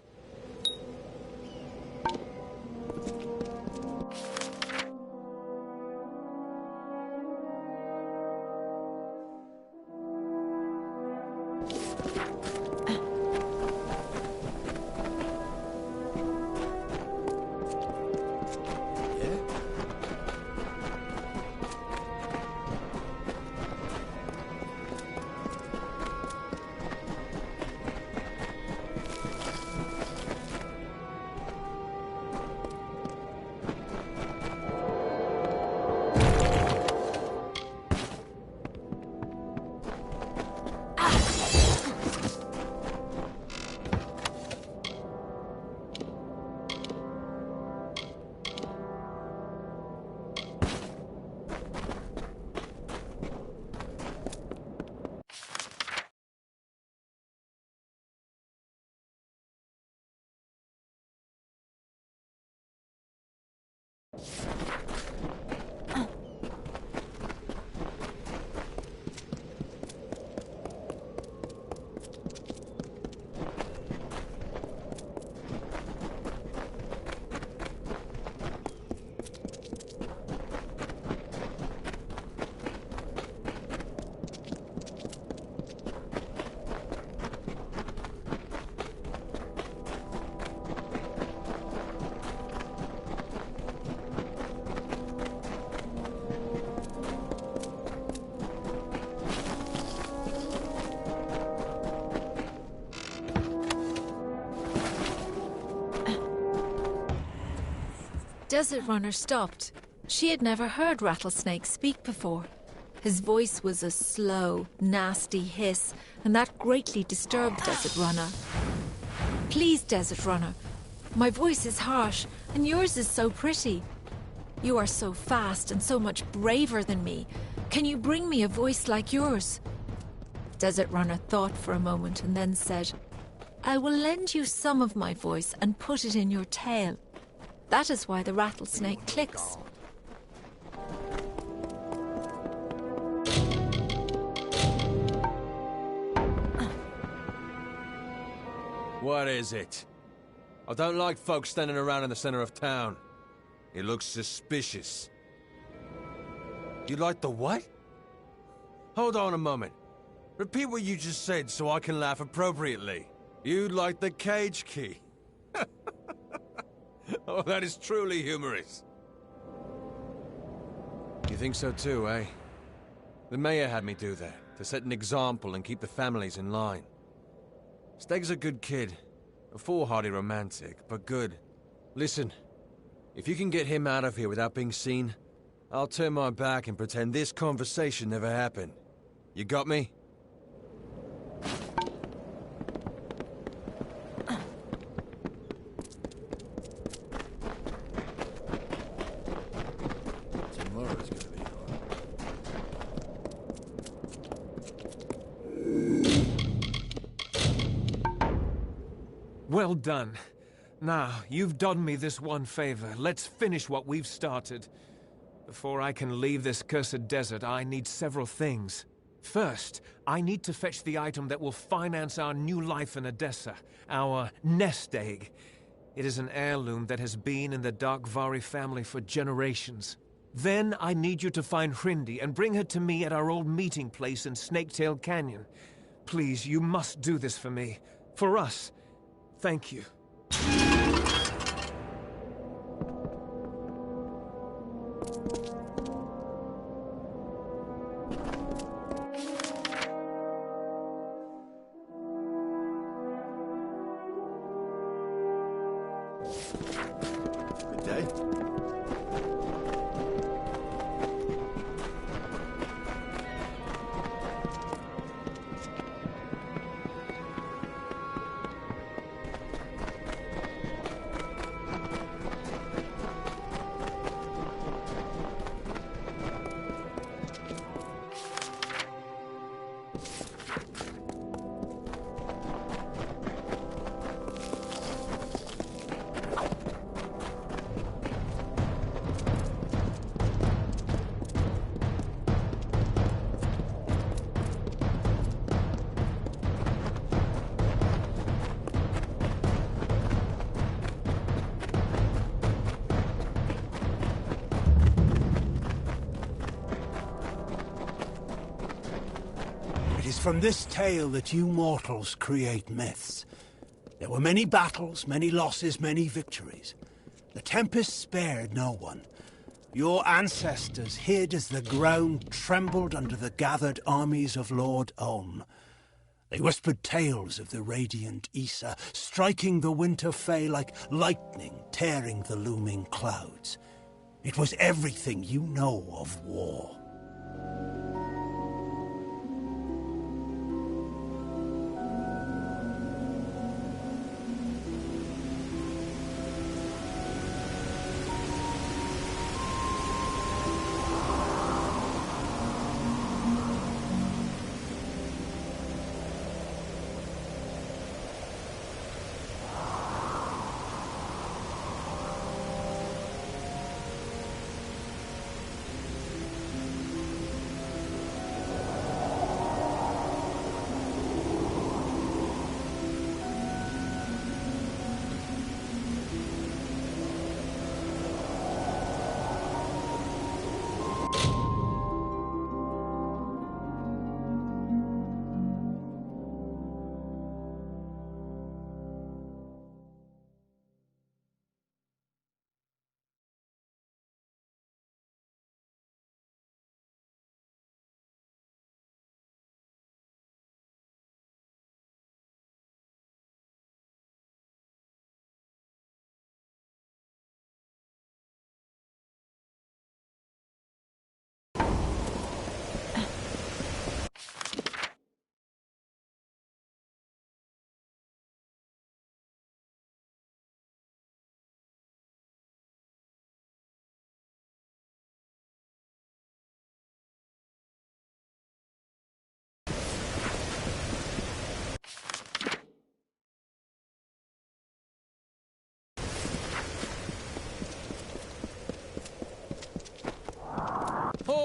Desert Runner stopped. She had never heard Rattlesnake speak before. His voice was a slow, nasty hiss, and that greatly disturbed Desert Runner. Please, Desert Runner, my voice is harsh, and yours is so pretty. You are so fast and so much braver than me. Can you bring me a voice like yours? Desert Runner thought for a moment and then said, I will lend you some of my voice and put it in your tail. That is why the rattlesnake clicks. What is it? I don't like folks standing around in the center of town. It looks suspicious. You like the what? Hold on a moment. Repeat what you just said so I can laugh appropriately. You like the cage key. Oh, that is truly humorous. You think so too, eh? The mayor had me do that, to set an example and keep the families in line. Steg's a good kid. A foolhardy romantic, but good. Listen, if you can get him out of here without being seen, I'll turn my back and pretend this conversation never happened. You got me? Tomorrow's gonna be Well done. Now, you've done me this one favor. Let's finish what we've started. Before I can leave this cursed desert, I need several things. First, I need to fetch the item that will finance our new life in Odessa, our nest egg. It is an heirloom that has been in the Darkvari family for generations. Then I need you to find Hrindi and bring her to me at our old meeting place in Snaketail Canyon. Please, you must do this for me. For us. Thank you. Good day. It is from this tale that you mortals create myths. There were many battles, many losses, many victories. The Tempest spared no one. Your ancestors hid as the ground trembled under the gathered armies of Lord Ulm. They whispered tales of the radiant Issa, striking the winter fay like lightning, tearing the looming clouds. It was everything you know of war.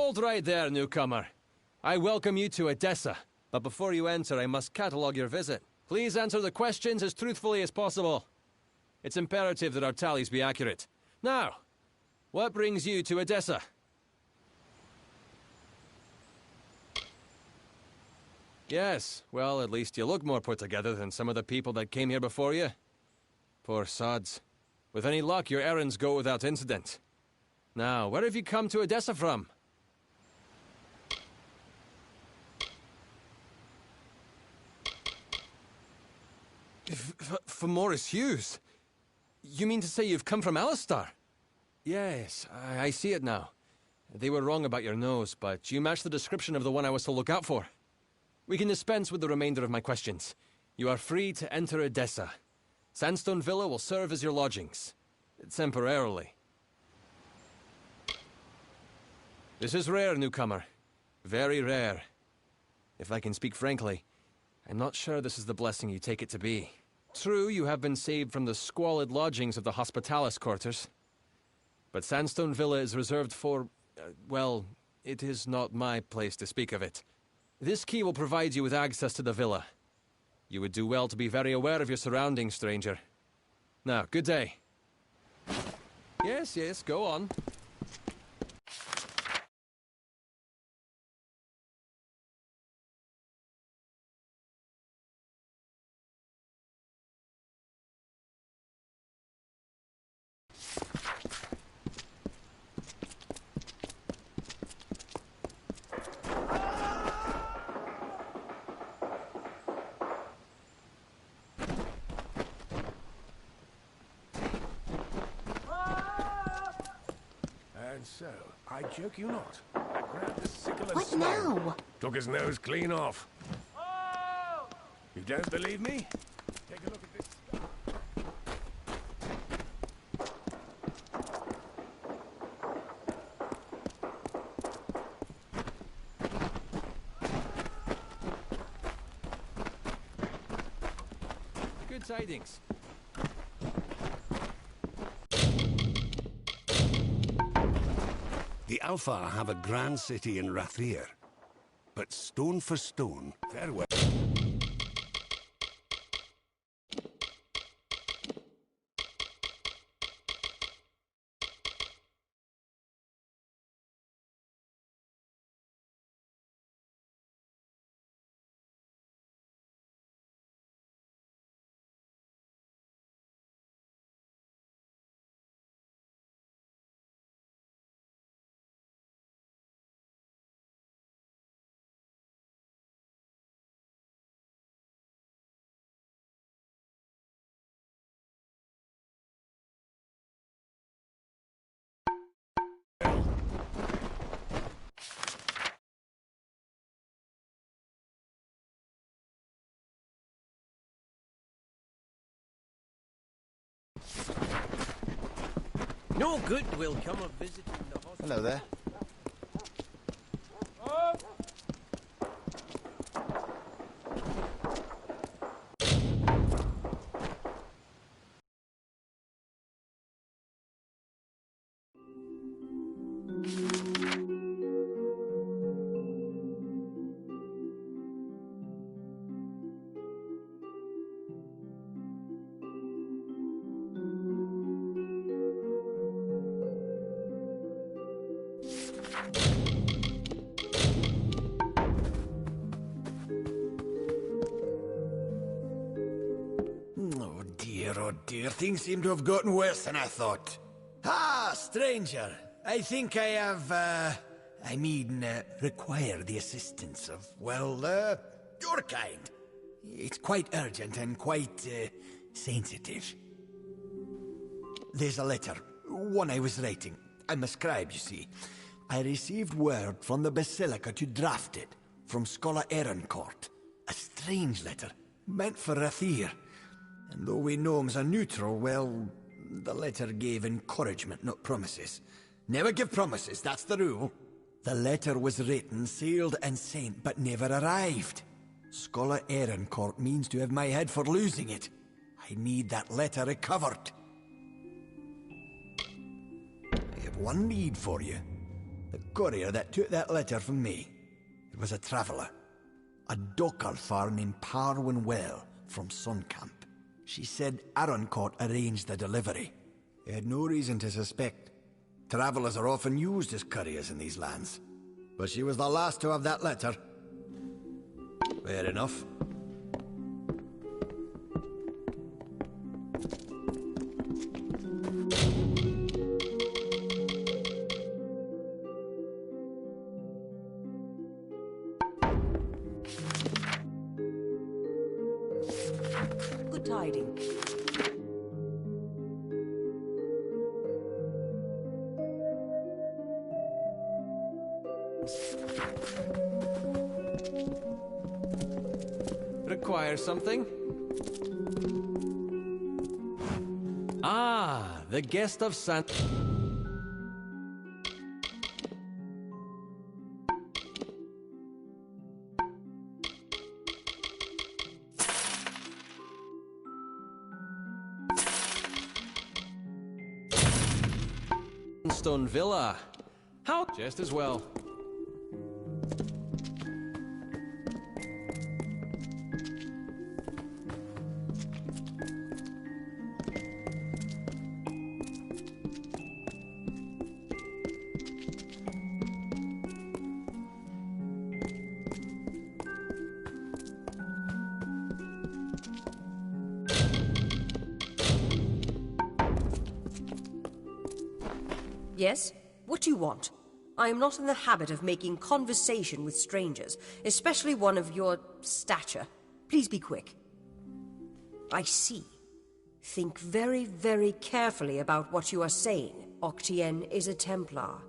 Hold right there, newcomer. I welcome you to Edessa, but before you enter, I must catalogue your visit. Please answer the questions as truthfully as possible. It's imperative that our tallies be accurate. Now, what brings you to Edessa? Yes, well, at least you look more put together than some of the people that came here before you. Poor sods. With any luck, your errands go without incident. Now, where have you come to Edessa from? From Morris Hughes? You mean to say you've come from Alistar? Yes, I see it now. They were wrong about your nose, but you match the description of the one I was to look out for. We can dispense with the remainder of my questions. You are free to enter Edessa. Sandstone Villa will serve as your lodgings. Temporarily. This is rare, newcomer. Very rare. If I can speak frankly, I'm not sure this is the blessing you take it to be. True, you have been saved from the squalid lodgings of the Hospitalis quarters. But Sandstone Villa is reserved for... well, it is not my place to speak of it. This key will provide you with access to the villa. You would do well to be very aware of your surroundings, stranger. Now, good day. Yes, go on. And so, I joke you not, I grabbed the sickle and What stone, now? took his nose clean off. You don't believe me? Take a look at this. Good tidings. The Alpha have a grand city in Rathir, but stone for stone, farewell. No good will come of visiting the hospital. Hello there. Oh dear, things seem to have gotten worse than I thought. Ah, stranger, I think I have, require the assistance of, well, your kind. It's quite urgent and quite, sensitive. There's a letter, one I was writing. I'm a scribe, you see. I received word from the Basilica to draft it, from Scholar Ehrencourt. A strange letter, meant for Rathir. And though we gnomes are neutral, well, the letter gave encouragement, not promises. Never give promises, that's the rule. The letter was written, sealed and sent, but never arrived. Scholar Ehrencourt means to have my head for losing it. I need that letter recovered. I have one need for you. The courier that took that letter from me. It was a traveller. A Dokalfar named Parwin Well from Suncamp. She said Aroncourt arranged the delivery. They had no reason to suspect. Travellers are often used as couriers in these lands. But she was the last to have that letter. Fair enough. Good tidings. Require something? Ah, the guest of San... Stone Villa. How? Just as well. Yes? What do you want? I am not in the habit of making conversation with strangers, especially one of your stature. Please be quick. I see. Think very, very carefully about what you are saying. Octien is a Templar.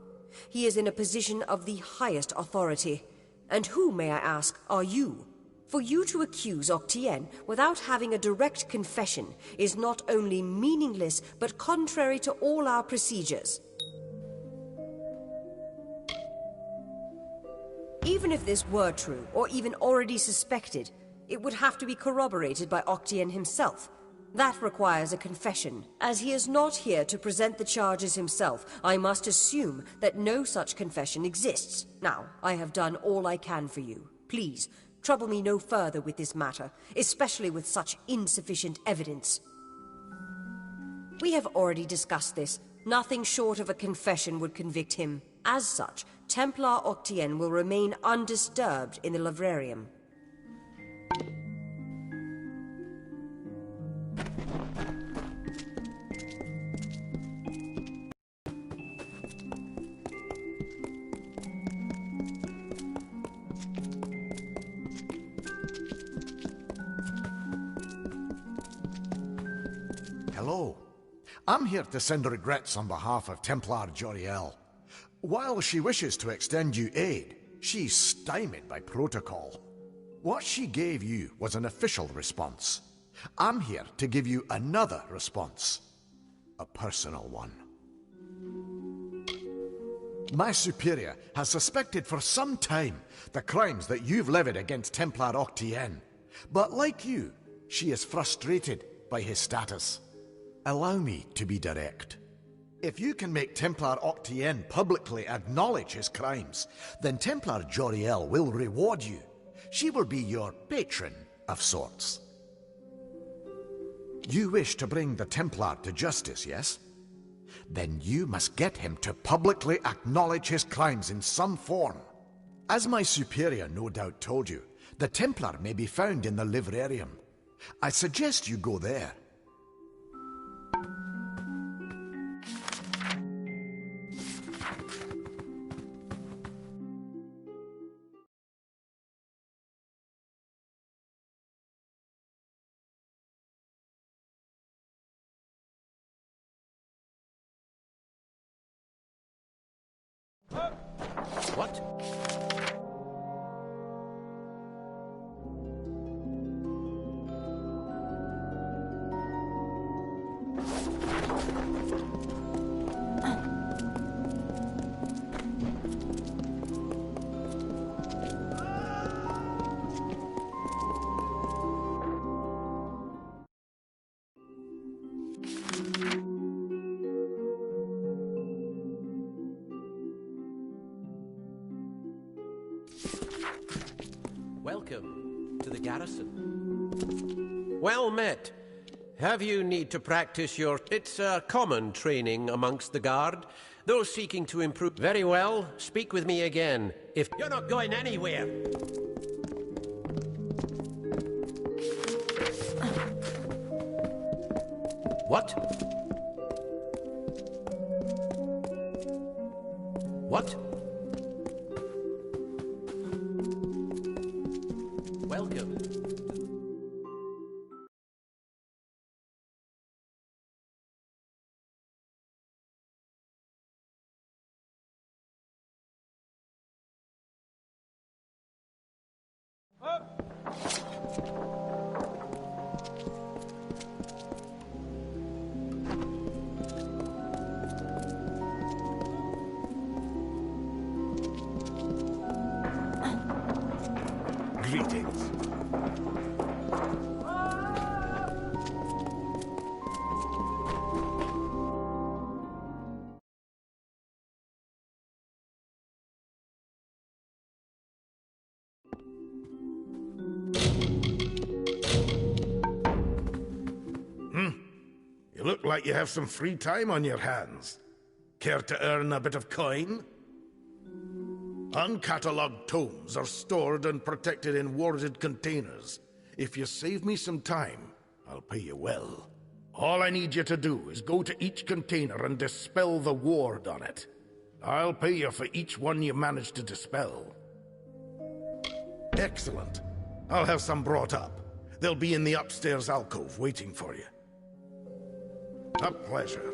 He is in a position of the highest authority. And who, may I ask, are you? For you to accuse Octien without having a direct confession is not only meaningless, but contrary to all our procedures. Even if this were true, or even already suspected, it would have to be corroborated by Octien himself. That requires a confession. As he is not here to present the charges himself, I must assume that no such confession exists. Now, I have done all I can for you. Please, trouble me no further with this matter, especially with such insufficient evidence. We have already discussed this. Nothing short of a confession would convict him. As such, Templar Octien will remain undisturbed in the Livrarium. Hello. I'm here to send regrets on behalf of Templar Joriel. While she wishes to extend you aid, she's stymied by protocol. What she gave you was an official response. I'm here to give you another response. A personal one. My superior has suspected for some time the crimes that you've levied against Templar Octien. But like you, she is frustrated by his status. Allow me to be direct. If you can make Templar Octien publicly acknowledge his crimes, then Templar Joriel will reward you. She will be your patron of sorts. You wish to bring the Templar to justice, yes? Then you must get him to publicly acknowledge his crimes in some form. As my superior no doubt told you, the Templar may be found in the Livrarium. I suggest you go there. What? Welcome to the garrison. Well met. Have you need to practice your... It's common training amongst the guard. Those seeking to improve... Very well. Speak with me again. If... You're not going anywhere. What? What? Welcome. Greetings. You look like you have some free time on your hands. Care to earn a bit of coin? Uncatalogued tomes are stored and protected in warded containers. If you save me some time, I'll pay you well. All I need you to do is go to each container and dispel the ward on it. I'll pay you for each one you manage to dispel. Excellent. I'll have some brought up. They'll be in the upstairs alcove waiting for you. A pleasure.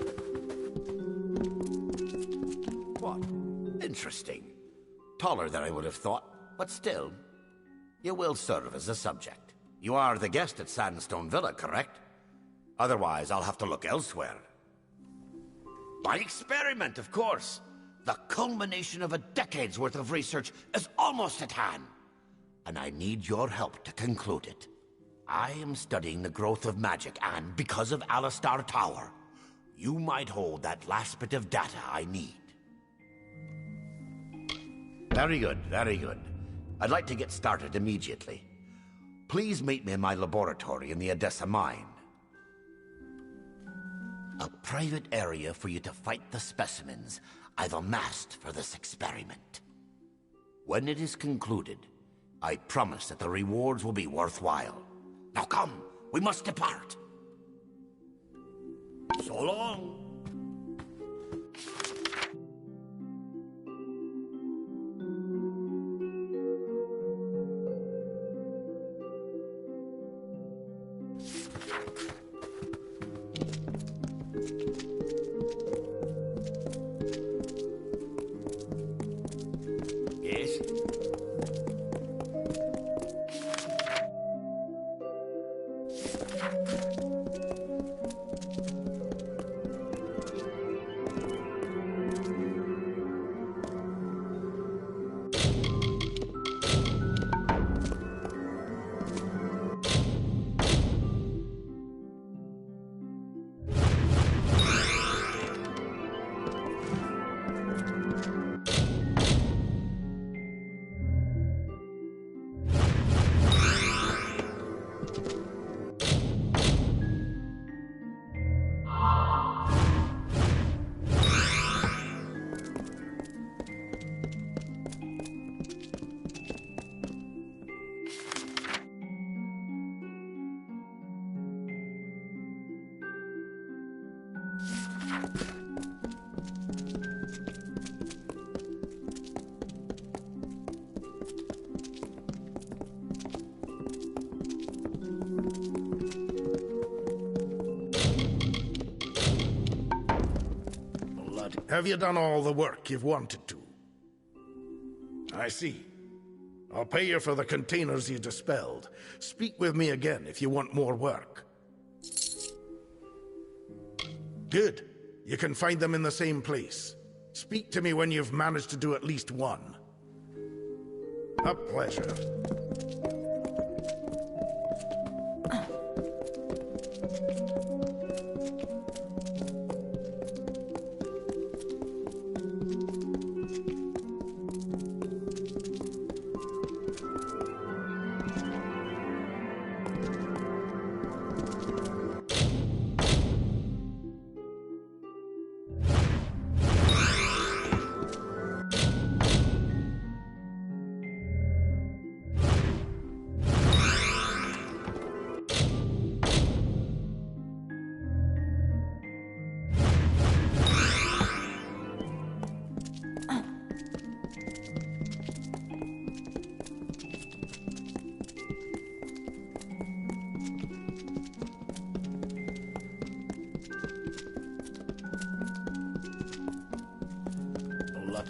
What? Interesting. Taller than I would have thought, but still, you will serve as a subject. You are the guest at Sandstone Villa, correct? Otherwise, I'll have to look elsewhere. My experiment, of course. The culmination of a decade's worth of research is almost at hand, and I need your help to conclude it. I am studying the growth of magic, and because of Alistar Tower, you might hold that last bit of data I need. Very good, very good. I'd like to get started immediately. Please meet me in my laboratory in the Odessa mine. A private area for you to fight the specimens I've amassed for this experiment. When it is concluded, I promise that the rewards will be worthwhile. Now come, we must depart. So long. Yes? Have you done all the work you've wanted to? I see. I'll pay you for the containers you dispelled. Speak with me again if you want more work. Good. You can find them in the same place. Speak to me when you've managed to do at least one. A pleasure.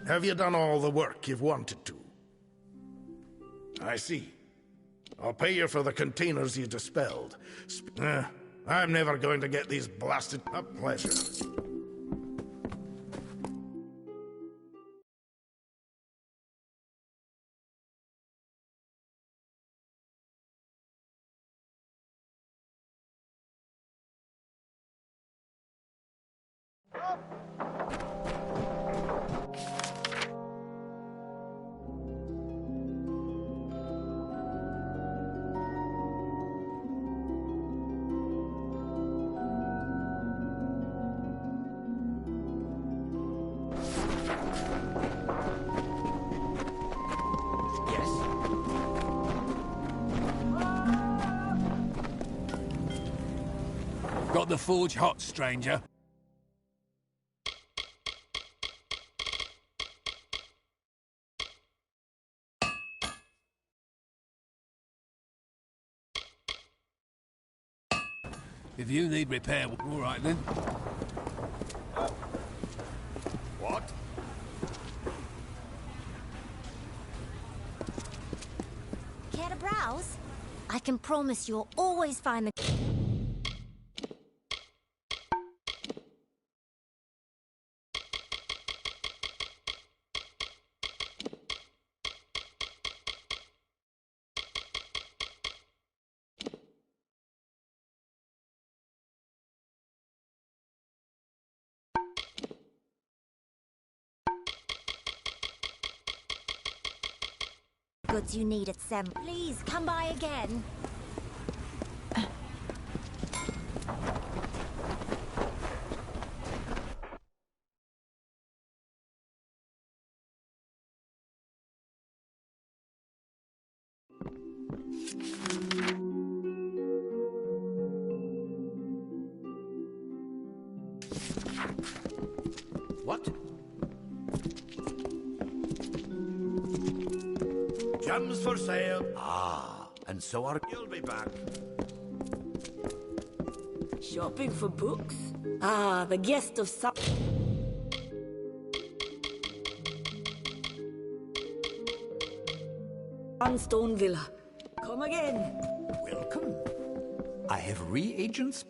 Have you done all the work you've wanted to? I see. I'll pay you for the containers you dispelled. I'm never going to get these blasted... A pleasure. Got the forge hot, stranger. If you need repair, all right then. What? Care to browse? I can promise you'll always find the... goods you need at Sem. Please, come by again. What? Gems for sale. Ah, and so are... You'll be back. Shopping for books? Ah, the guest of some... Sunstone Villa. Come again. Welcome. I have reagents.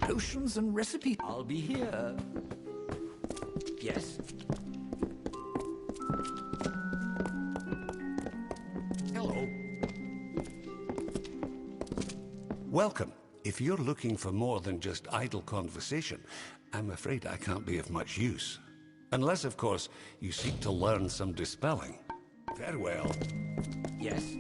Potions and recipes. I'll be here. Yes. Hello. Welcome. If you're looking for more than just idle conversation, I'm afraid I can't be of much use. Unless, of course, you seek to learn some dispelling. Farewell. Yes.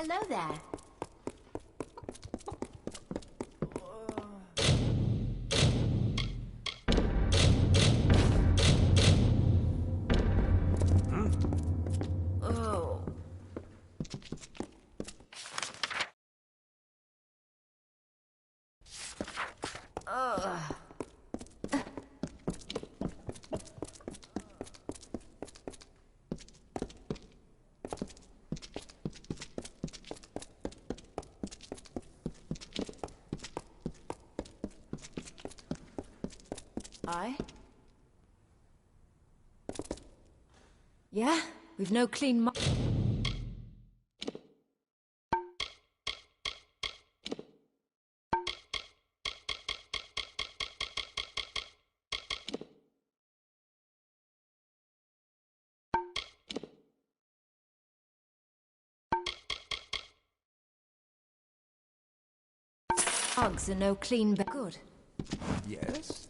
Hello there. Oh. I? Yeah, we've no clean Dogs and no clean good. Yes?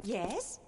Yes?